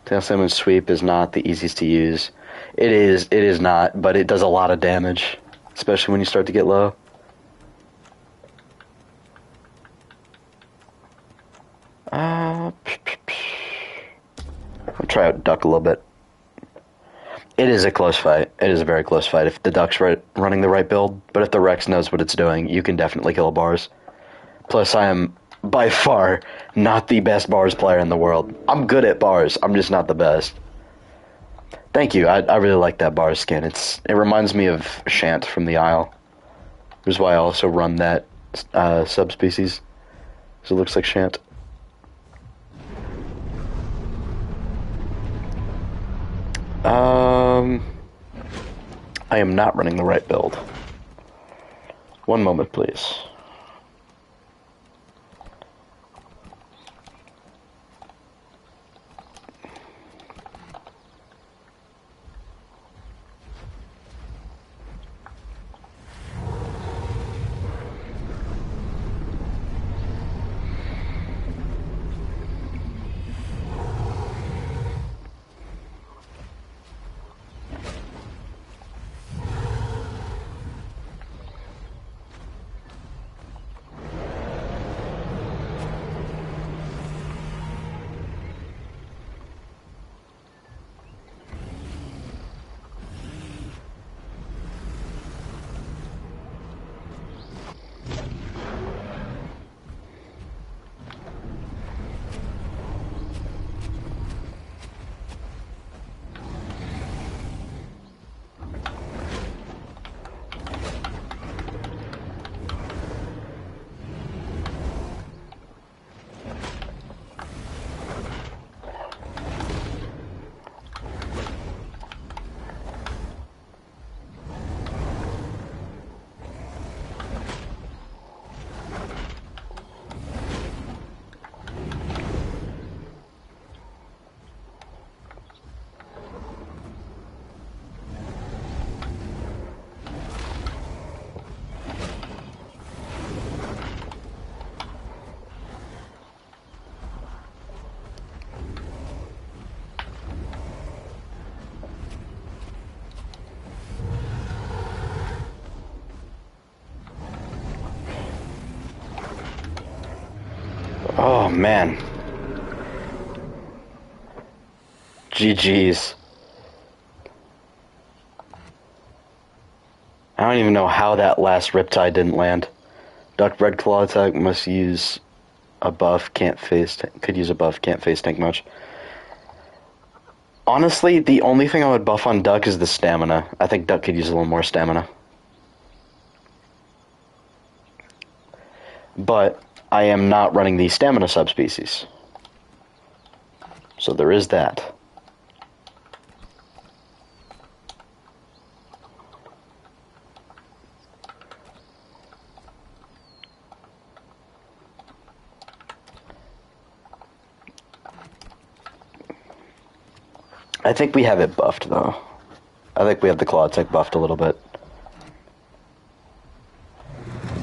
Tail Salmon Sweep is not the easiest to use. It is not, but it does a lot of damage. Especially when you start to get low. I'll try out Duck a little bit. It is a close fight. It is a very close fight if the Duck's running the right build. But if the Rex knows what it's doing, you can definitely kill bars. Plus, I am by far not the best bars player in the world. I'm good at bars. I'm just not the best. Thank you. I really like that bars skin. It reminds me of Shant from the Isle. Which is why I also run that subspecies. So it looks like Shant. I am not running the right build. One moment, please. Oh, man. GG's. I don't even know how that last Riptide didn't land. Duck Red Claw attack must use a buff, could use a buff, can't face tank much. Honestly, the only thing I would buff on Duck is the stamina. I think Duck could use a little more stamina. But I am not running the stamina subspecies. So there is that. I think we have it buffed, though. I think we have the Claw attack buffed a little bit.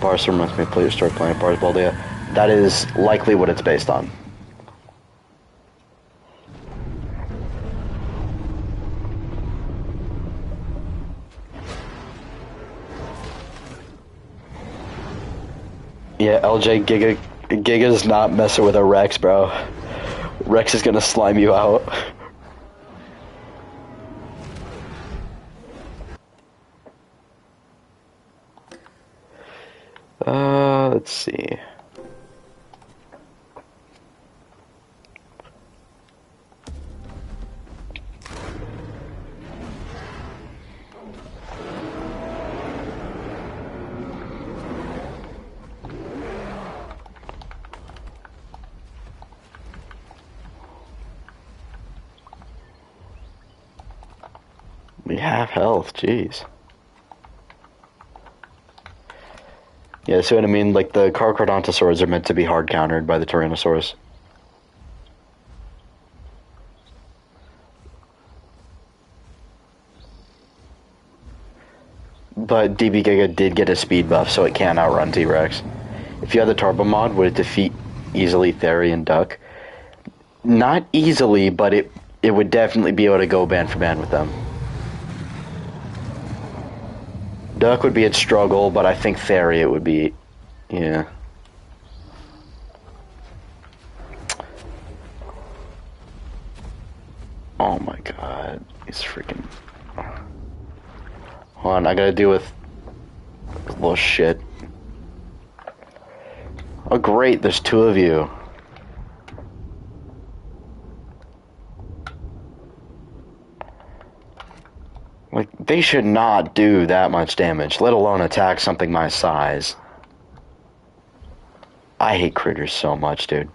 Bars reminds me of players start playing Bars Baldia. That is likely what it's based on. Yeah, LJ Giga's not messing with a Rex, bro. Rex is gonna slime you out. let's see. We have health, jeez. Yeah, see what I mean? Like, the Carcharodontosaurs are meant to be hard countered by the Tyrannosaurus. But DB Giga did get a speed buff, so it can outrun T-Rex. If you had the Turbo mod, would it defeat easily Theory and Duck? Not easily, but it would definitely be able to go band for band with them. Duck would be its struggle, but I think Theory it would be... yeah. Oh my god. He's freaking... hold on, I gotta deal with... this little shit. Oh great, there's two of you. Like, they should not do that much damage, let alone attack something my size. I hate critters so much, dude.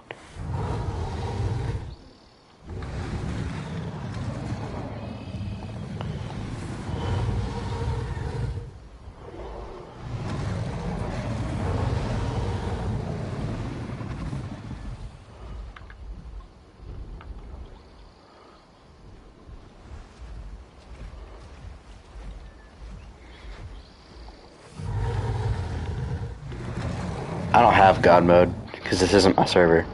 I don't have God mode, because this isn't my server.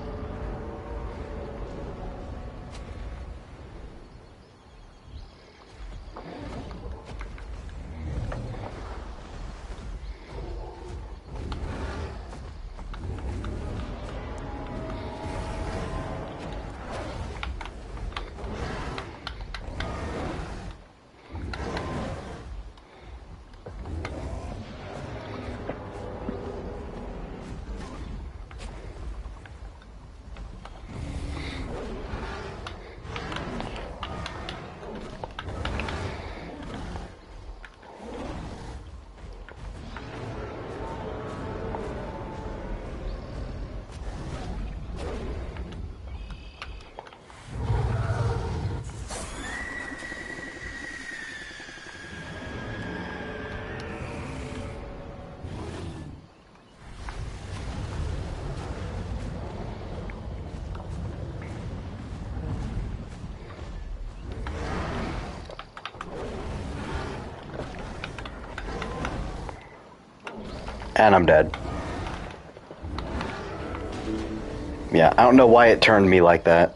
And I'm dead. Yeah, I don't know why it turned me like that.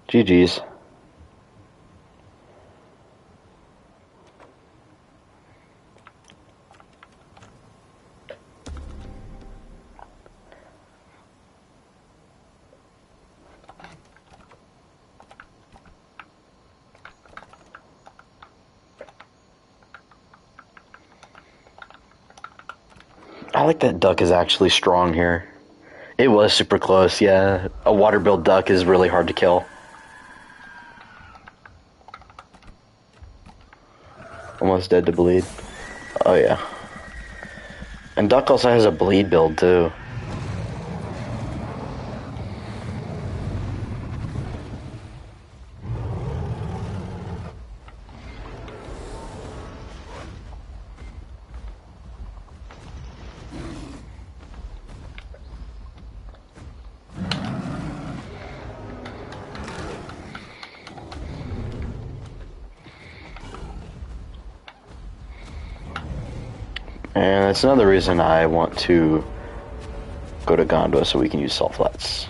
GG's. I like that Duck is actually strong here. It was super close, yeah. A water-built Duck is really hard to kill. Almost dead to bleed. Oh yeah. And Duck also has a bleed build too. And that's another reason I want to go to Gondor so we can use salt flats.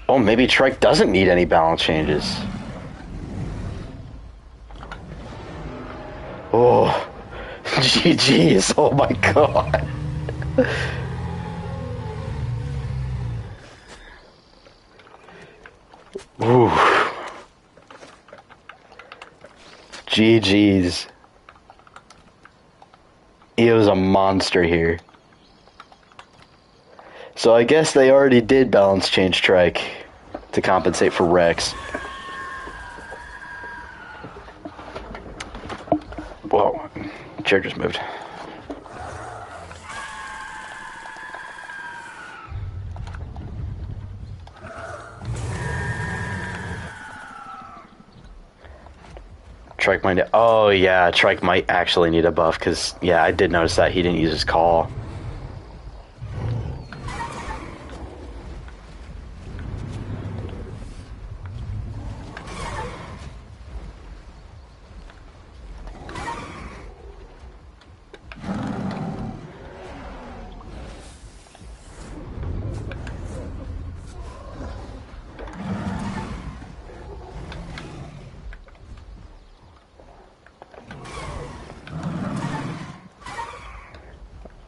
Oh, maybe Trike doesn't need any balance changes. Oh, GG's. Oh my god. Ooh. GG's. He was a monster here. So I guess they already did balance change Trike to compensate for Rex. Whoa, chair just moved. Trike might. Oh yeah, Trike might actually need a buff because yeah, I did notice that he didn't use his call.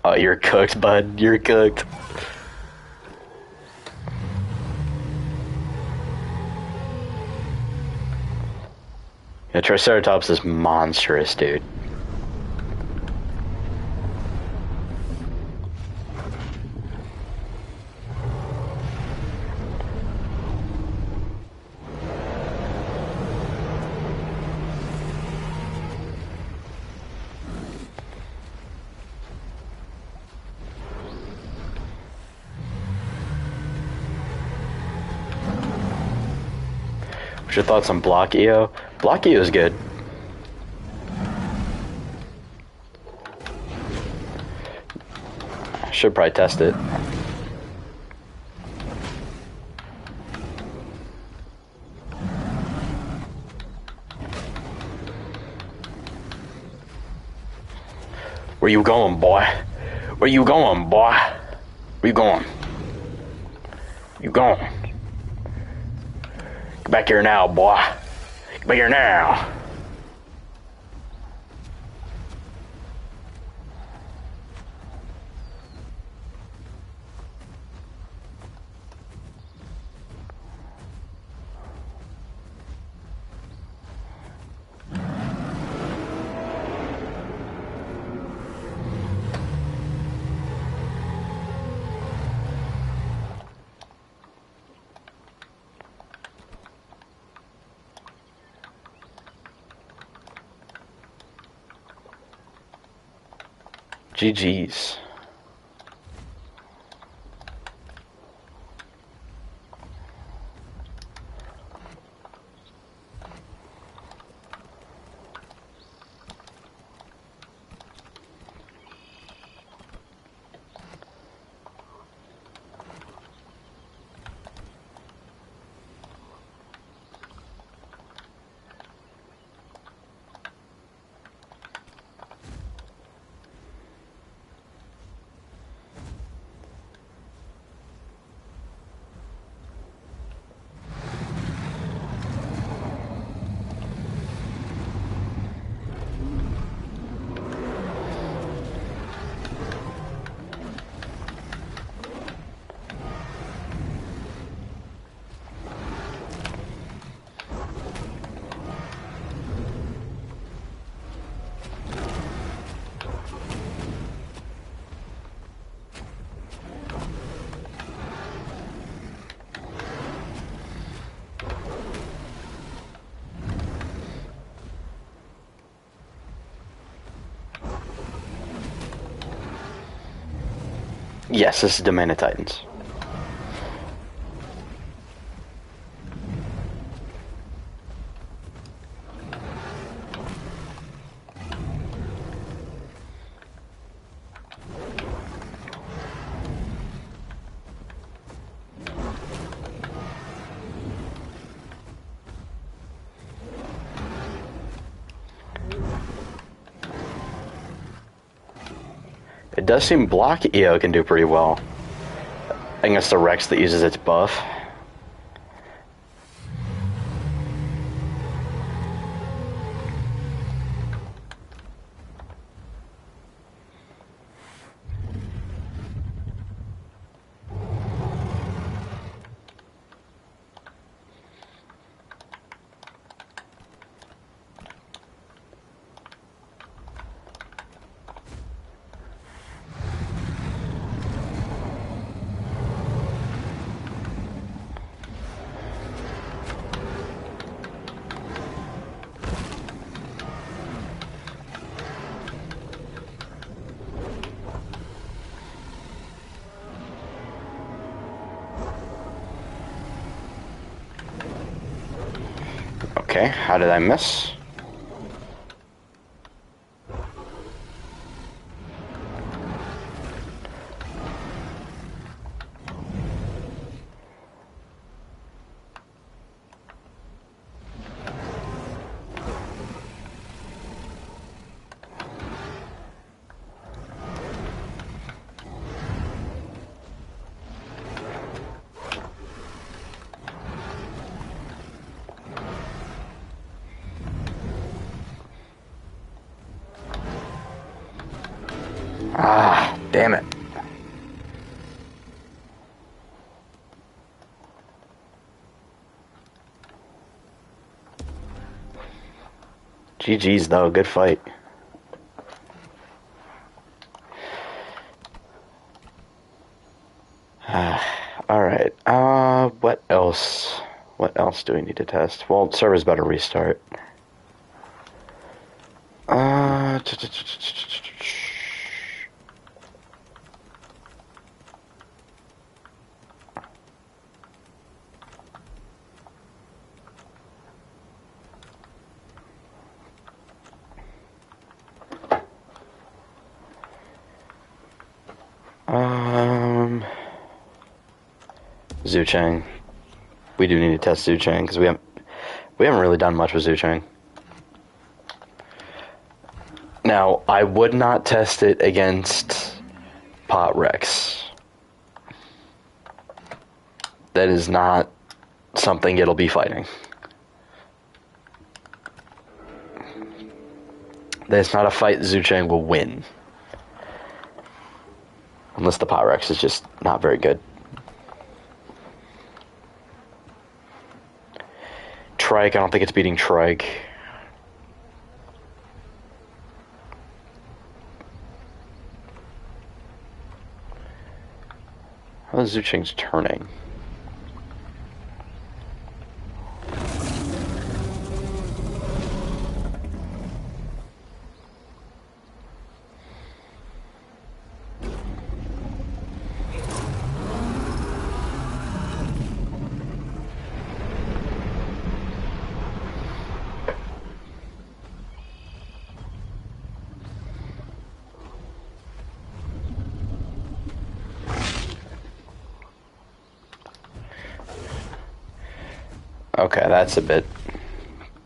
Oh, you're cooked, bud. You're cooked. Yeah, Triceratops is monstrous, dude. What's your thoughts on Block EO? Block EO is good. Should probably test it. Where you going, boy? Where you going, boy? Where you going? You going? Get back here now, boy. Get back here now. GG's. Yes, this is Domain of Titans. It does seem Block EO can do pretty well against the Rex that uses its buff. Okay, how did I miss? Ah, damn it. GG's though, good fight. Alright, what else? What else do we need to test? Well, server's better restart. Zhu Cheng. We do need to test Zhu Cheng because we haven't really done much with Zhu Cheng. Now, I would not test it against Pot Rex. That is not something it'll be fighting. That's not a fight Zhu Cheng will win. Unless the Pot Rex is just not very good. Trike, I don't think it's beating Trike. How is Zhu Cheng's turning? Okay, that's a bit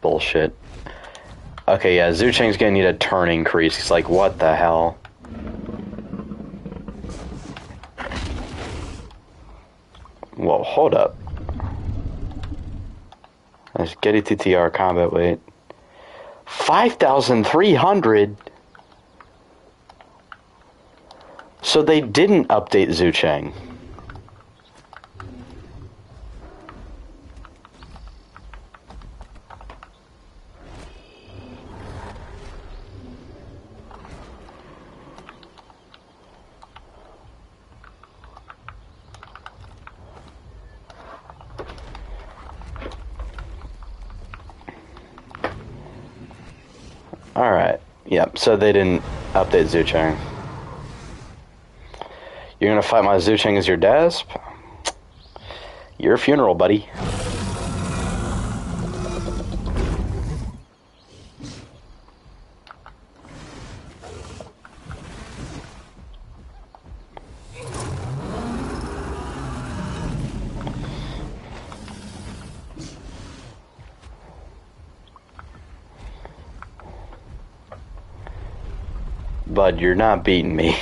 bullshit. Okay, yeah, Zhu Cheng's gonna need a turn increase. He's like, what the hell? Whoa, hold up. Let's get it to TR combat weight. 5,300? So they didn't update Zhu Cheng. Alright, yep, so they didn't update Zhu Cheng. You're gonna fight my Zhu Cheng as your DASP? Your funeral, buddy. Bud, you're not beating me.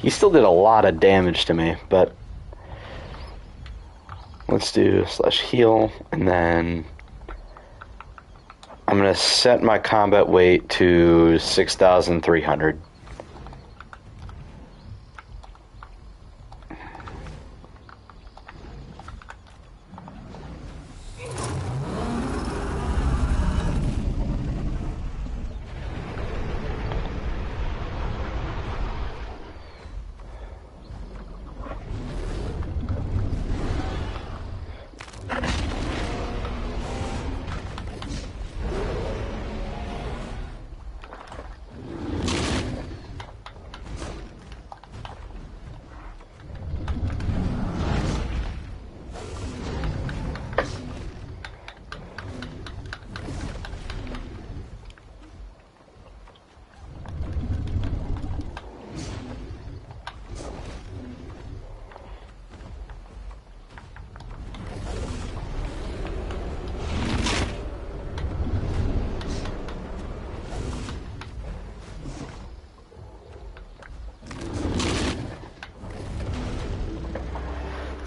He still did a lot of damage to me, but let's do /heal, and then I'm going to set my combat weight to 6,300.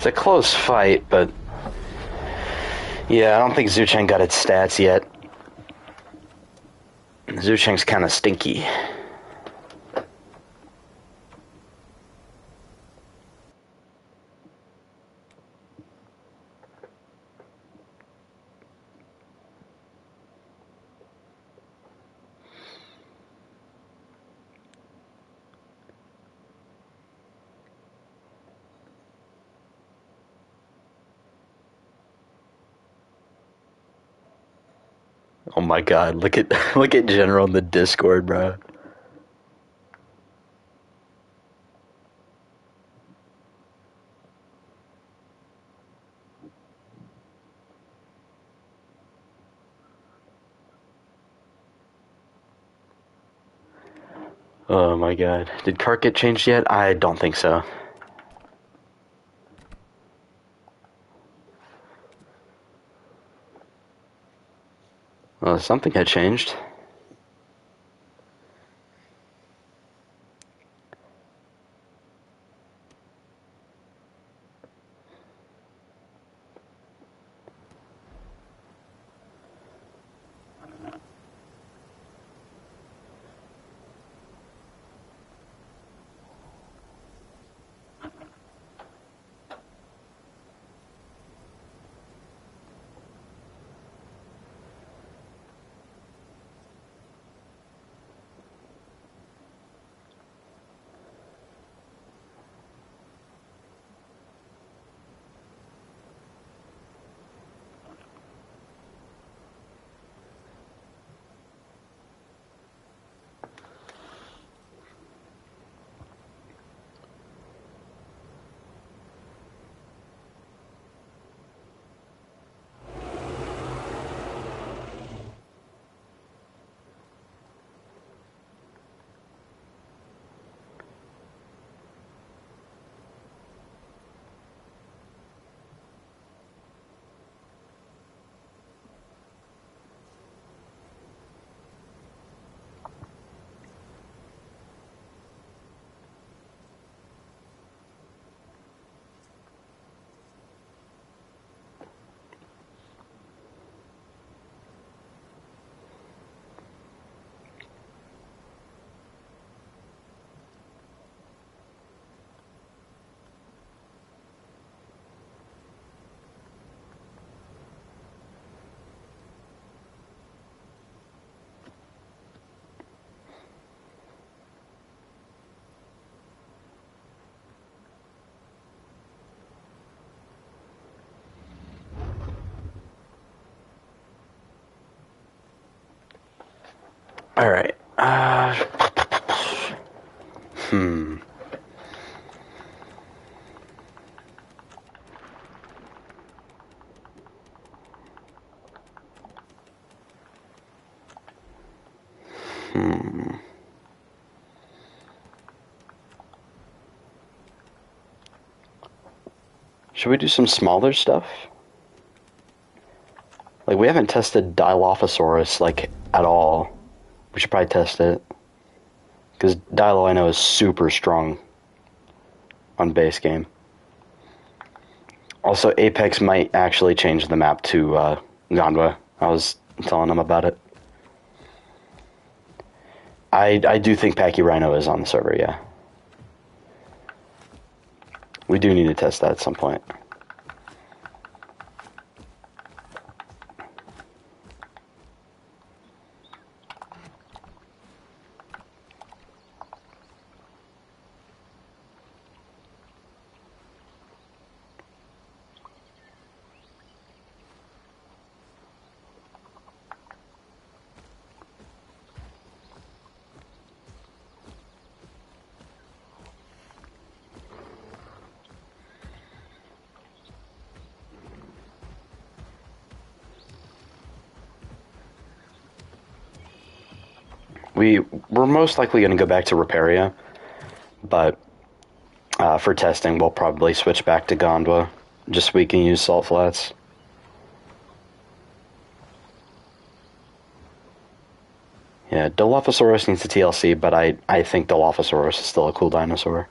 It's a close fight, but yeah, I don't think Zhu Cheng got its stats yet. Zhu Cheng's kind of stinky. Oh my god, look at General in the Discord, bro. Oh my god. Did Cart get changed yet? I don't think so. Well, something had changed. Alright. Hmm. Should we do some smaller stuff? Like, we haven't tested Dilophosaurus, like, at all. We should probably test it. Because Dilo, I know, is super strong on base game. Also, Apex might actually change the map to Gondwa. I was telling them about it. I do think Pachyrhino is on the server, yeah. We do need to test that at some point. We're most likely going to go back to Reparia, but for testing, we'll probably switch back to Gondwa, just so we can use salt flats. Yeah, Dilophosaurus needs a TLC, but I think Dilophosaurus is still a cool dinosaur.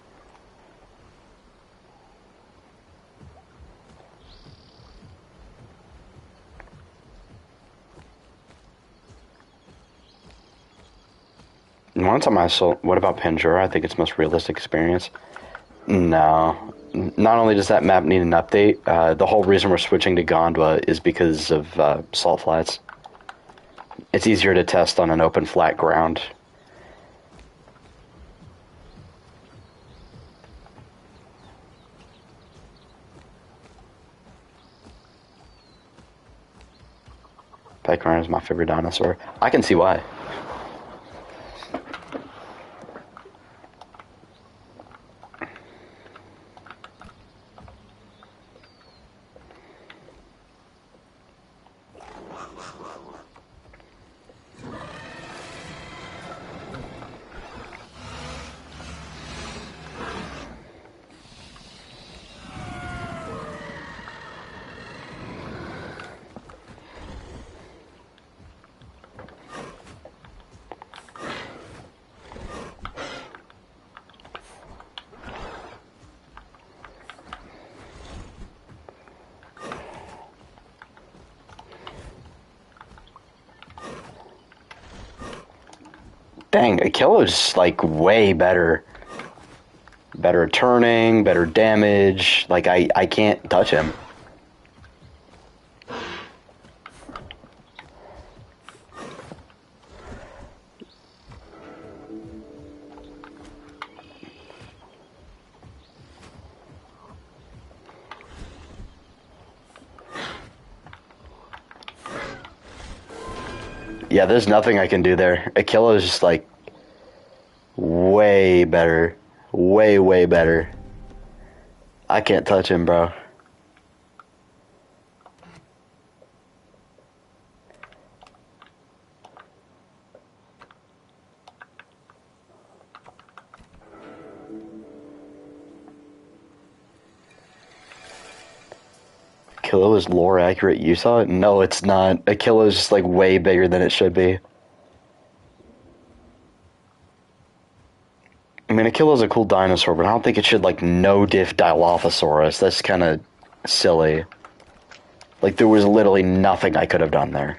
One time I saw, what about Pandora? I think it's the most realistic experience. No. Not only does that map need an update, the whole reason we're switching to Gondwa is because of salt flats. It's easier to test on an open flat ground. Peckhorn is my favorite dinosaur. I can see why. Dang, Akila's like way better. Better turning, better damage. Like, I can't touch him. Yeah, there's nothing I can do there. Akila's just like way better. Way, way better. I can't touch him, bro. Aquila is lore accurate. You saw it? No, it's not. Aquila is just like way bigger than it should be. I mean, Aquila's a cool dinosaur, but I don't think it should like no diff Dilophosaurus. That's kind of silly. Like, there was literally nothing I could have done there.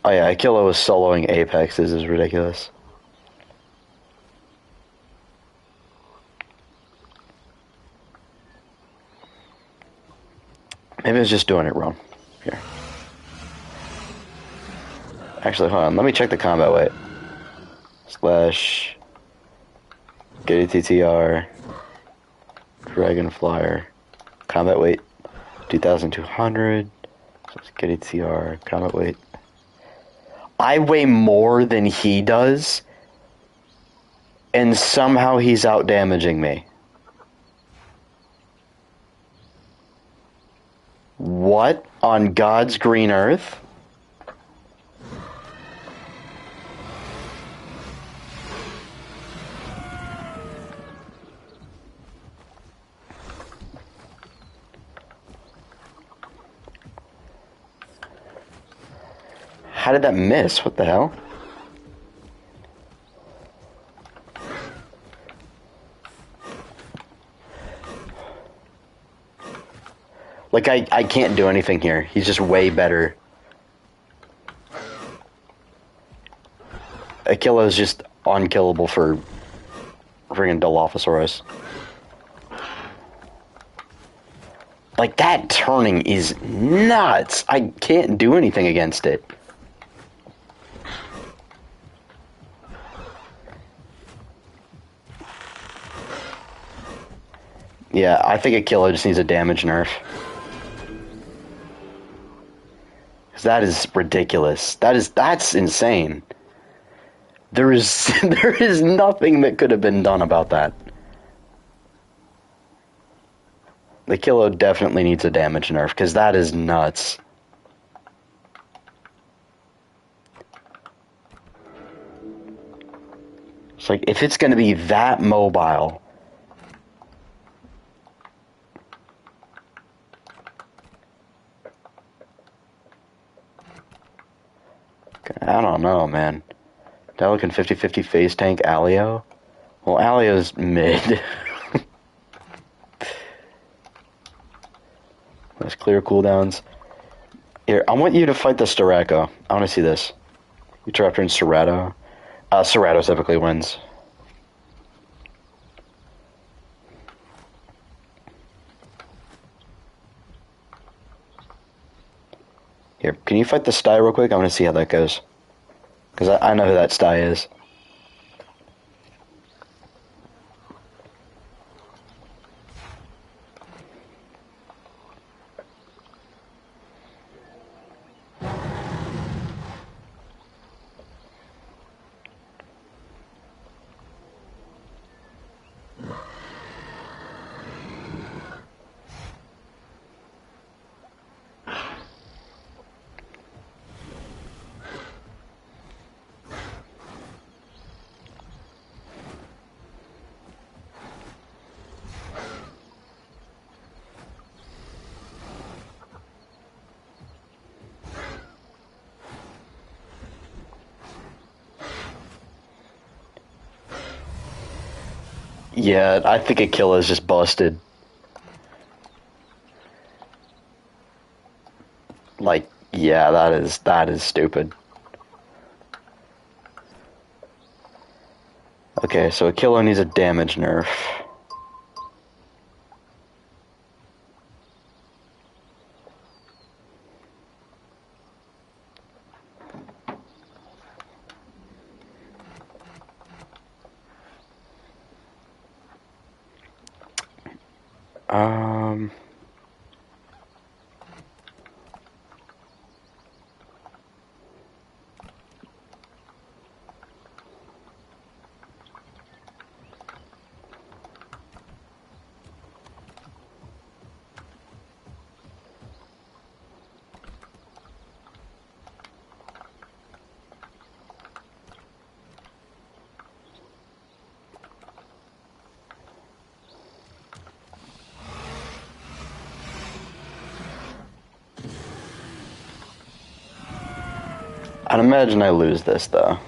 Oh yeah, Aquila was soloing Apex. This is ridiculous. Maybe I was just doing it wrong. Here. Actually, hold on. Let me check the combat weight. Slash... Getty TTR... Dragon Flyer... Combat weight... 2,200... So Getty TTR... Combat weight... I weigh more than he does, and somehow he's out damaging me. What on God's green earth? How did that miss? What the hell? Like, I can't do anything here. He's just way better. Aquila is just unkillable for friggin' Dilophosaurus. Like, that turning is nuts. I can't do anything against it. Yeah, I think Aquila just needs a damage nerf. Cause that is ridiculous. That's insane. There is nothing that could have been done about that. Aquila definitely needs a damage nerf, because that is nuts. It's like, if it's going to be that mobile... I don't know, man. Diluc and 50-50 phase tank Alio? Well, Alio's mid. There's clear cooldowns. Here, I want you to fight the Starako. I want to see this. Uteraptor and Cerato. Cerato typically wins. Here, can you fight the Sty real quick? I want to see how that goes. Because I know who that Sty is. Yeah, I think Akila's just busted. Like, yeah, that is stupid. Okay, so Aquila needs a damage nerf. Um... I'd imagine I lose this, though.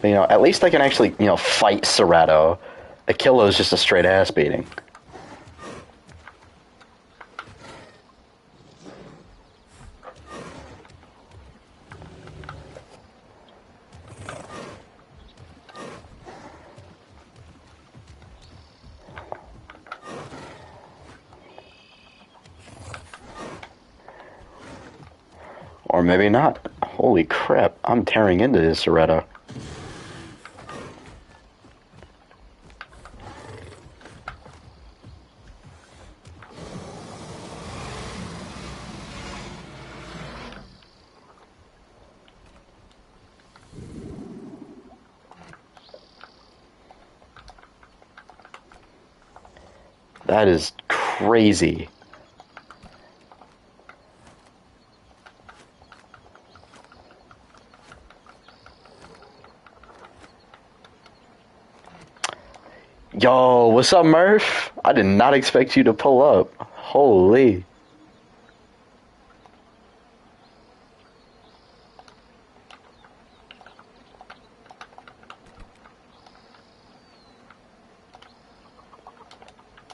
But, you know, at least I can actually, you know, fight Cerato. Akila's just a straight ass beating. Or maybe not. Holy crap, I'm tearing into this Cerato. That is crazy. Yo, what's up, Murph? I did not expect you to pull up. Holy.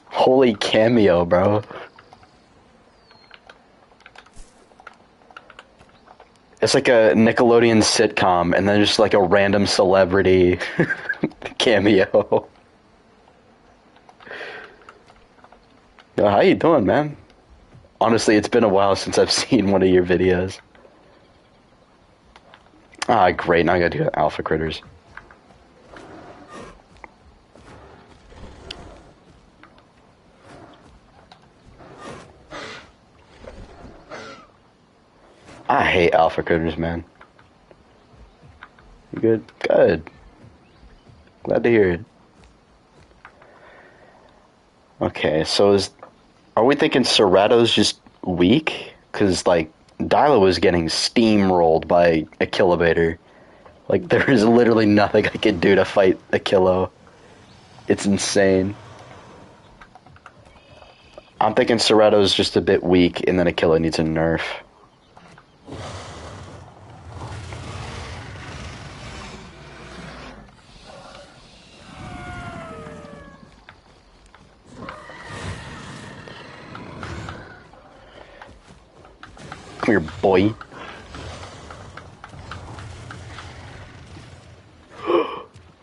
Holy cameo, bro. It's like a Nickelodeon sitcom, and then just like a random celebrity cameo. Yo, how you doing, man? Honestly, it's been a while since I've seen one of your videos. Ah, great. Now I gotta do Alpha Critters. I hate Alpha Critters, man. You good? Good. Glad to hear it. Okay, so are we thinking Cerato's just weak? Because, like, Dyla was getting steamrolled by Akilabator. Like, there is literally nothing I can do to fight a Kilo. It's insane. I'm thinking Sereto's just a bit weak, and then Aquila needs a nerf. Come here, boy.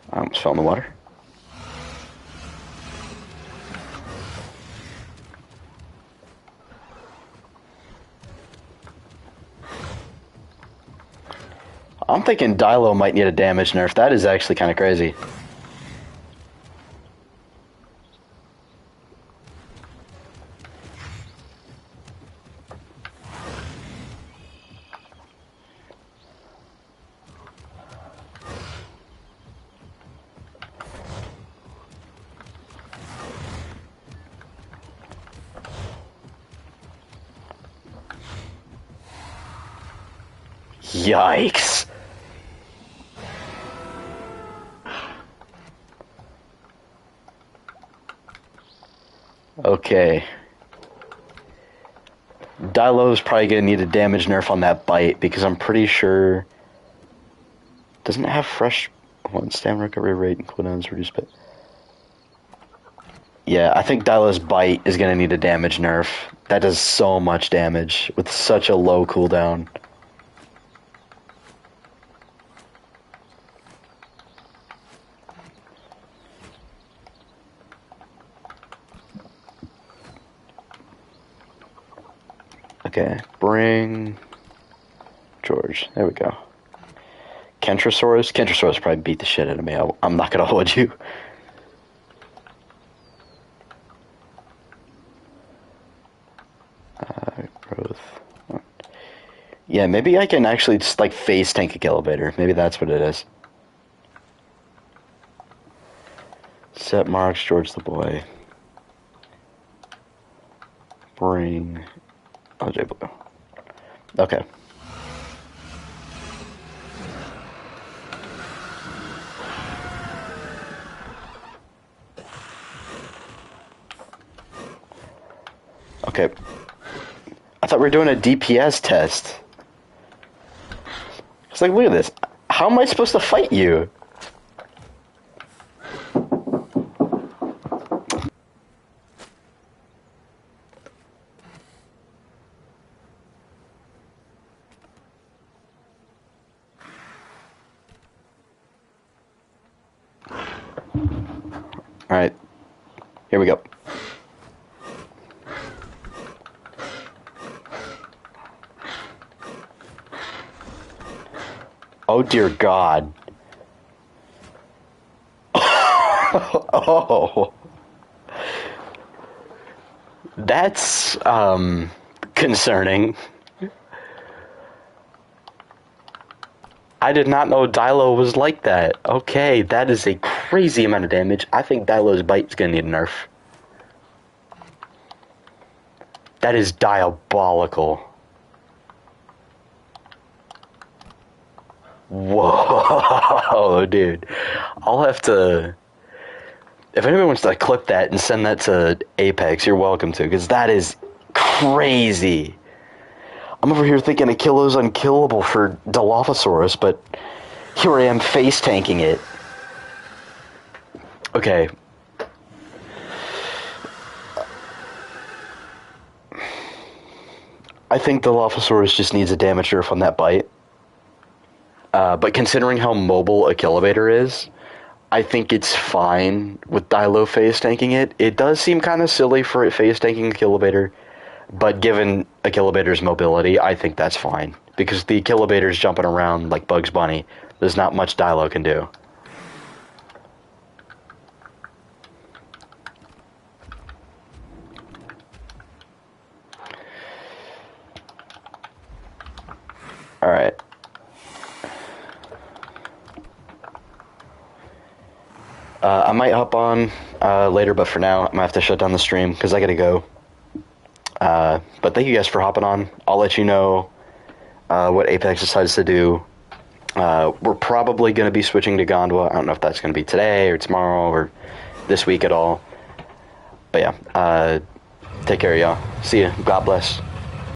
I almost fell in the water. I'm thinking Dilo might need a damage nerf. That is actually kind of crazy. Yikes. Okay. Dilo's probably going to need a damage nerf on that bite because I'm pretty sure... Doesn't it have fresh... One stamina recovery rate and cooldowns reduced bit? Yeah, I think Dilo's bite is going to need a damage nerf. That does so much damage with such a low cooldown. Okay, bring George. There we go. Kentrosaurus? Kentrosaurus probably beat the shit out of me. I'm not gonna hold you. Growth. Yeah, maybe I can actually just like face tank a Elevator. Maybe that's what it is. Set marks, George the boy. Bring OJ Blue. Okay. Okay. I thought we were doing a DPS test. It's like, look at this. How am I supposed to fight you? Alright. Here we go. Oh dear God. Oh. That's, concerning. I did not know Dilo was like that. Okay, that is a crazy amount of damage. I think Dilo's bite's gonna need a nerf. That is diabolical. Whoa, dude. I'll have to... If anyone wants to clip that and send that to Apex, you're welcome to, because that is crazy. I'm over here thinking Achillo's unkillable for Dilophosaurus, but here I am face tanking it. Okay. I think Dilophosaurus just needs a damage nerf on that bite. But considering how mobile a Kilovator is, I think it's fine with Dilo face tanking it. It does seem kind of silly for it face tanking a Kilovator, but given a Kilovator's mobility, I think that's fine. Because the Kilovator's jumping around like Bugs Bunny. There's not much Dilo can do. Alright. I might hop on later, but for now, I'm gonna have to shut down the stream because I gotta go. But thank you guys for hopping on. I'll let you know what Apex decides to do We're probably going to be switching to Gondwa. I don't know if that's going to be today or tomorrow or this week at all. But yeah, take care, y'all. See ya. God bless.